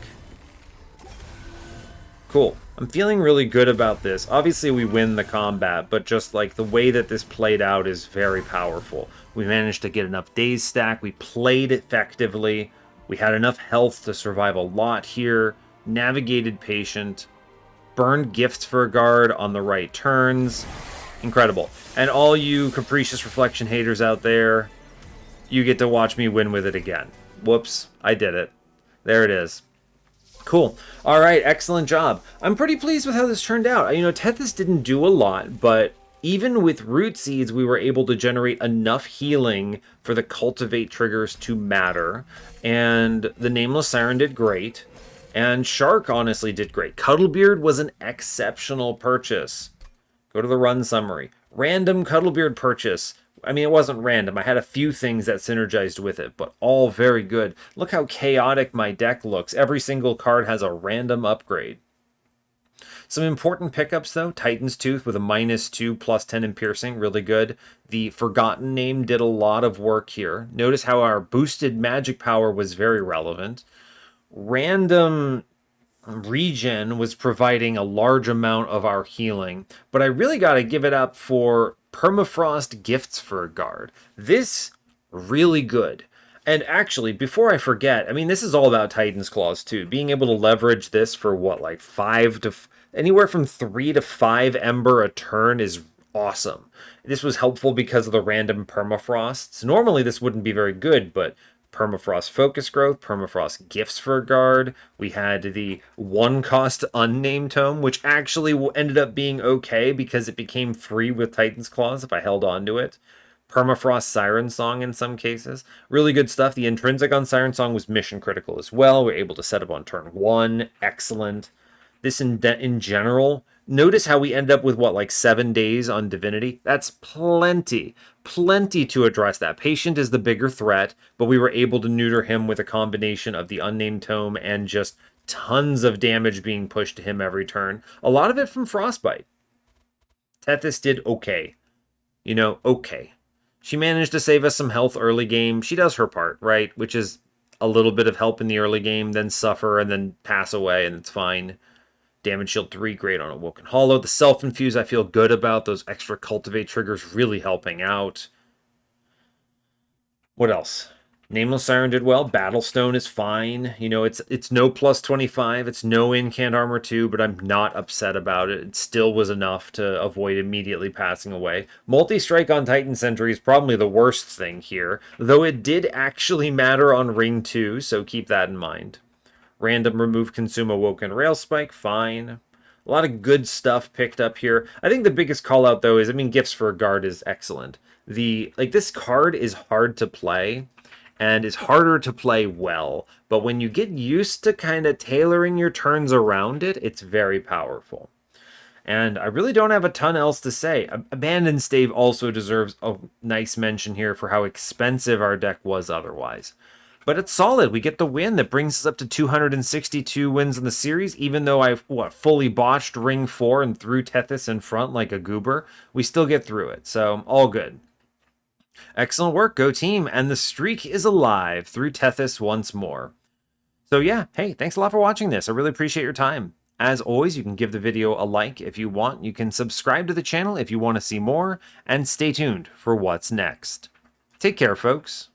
Cool. I'm feeling really good about this. Obviously, we win the combat, but just like the way that this played out is very powerful. We managed to get enough days stack. We played effectively. We had enough health to survive a lot here. Navigated patient. Burned gifts for a guard on the right turns. Incredible. And all you Capricious Reflection haters out there, you get to watch me win with it again. Whoops, I did it. There it is. Cool. All right, excellent job. I'm pretty pleased with how this turned out. You know, Tethys didn't do a lot, but even with Root Seeds, we were able to generate enough healing for the Cultivate triggers to matter. And the Nameless Siren did great. And Shark honestly did great. Cuddlebeard was an exceptional purchase. Go to the run summary. Random Cuddlebeard purchase. I mean, it wasn't random. I had a few things that synergized with it, but all very good. Look how chaotic my deck looks. Every single card has a random upgrade. Some important pickups, though. Titan's Tooth with a -2, +10 in piercing. Really good. The Forgotten Name did a lot of work here. Notice how our boosted magic power was very relevant. Random Regen was providing a large amount of our healing, but I really got to give it up for Permafrost Gifts for a Guard. This, really good. And actually, before I forget, I mean, this is all about Titan's Claws too. Being able to leverage this for what, like anywhere from 3 to 5 Ember a turn is awesome. This was helpful because of the random Permafrosts. Normally this wouldn't be very good, but Permafrost Focus Growth, Permafrost Gifts for a Guard. We had the 1-cost Unnamed Tome, which actually ended up being okay because it became free with Titan's Claws if I held on to it. Permafrost Siren Song in some cases. Really good stuff. The intrinsic on Siren Song was mission critical as well. We're able to set up on turn 1. Excellent. This in general, notice how we end up with, what, like 7 days on Divinity? That's plenty. Plenty to address that. Patient is the bigger threat, but we were able to neuter him with a combination of the Unnamed Tome and just tons of damage being pushed to him every turn. A lot of it from Frostbite. Tethys did okay. You know, okay. She managed to save us some health early game. She does her part, right? Which is a little bit of help in the early game, then suffer, and then pass away, and it's fine. Damage Shield 3, great on Awoken Hollow. The Self-Infuse I feel good about. Those extra Cultivate triggers really helping out. What else? Nameless Siren did well. Battlestone is fine. You know, it's no +25. It's no Incant Armor 2, but I'm not upset about it. It still was enough to avoid immediately passing away. Multi-Strike on Titan Sentry is probably the worst thing here, though it did actually matter on Ring 2, so keep that in mind. Random Remove Consume Awoken Rail Spike, fine. A lot of good stuff picked up here. I think the biggest call out though is, I mean, Gifts for a Guard is excellent. This card is hard to play and is harder to play well, but when you get used to kind of tailoring your turns around it, it's very powerful. And I really don't have a ton else to say. Abandoned Stave also deserves a nice mention here for how expensive our deck was otherwise. But it's solid. We get the win. That brings us up to 262 wins in the series. Even though I've, fully botched Ring 4 and threw Tethys in front like a goober, we still get through it. So, all good. Excellent work, go team. And the streak is alive through Tethys once more. So yeah, hey, thanks a lot for watching this. I really appreciate your time. As always, you can give the video a like if you want. You can subscribe to the channel if you want to see more. And stay tuned for what's next. Take care, folks.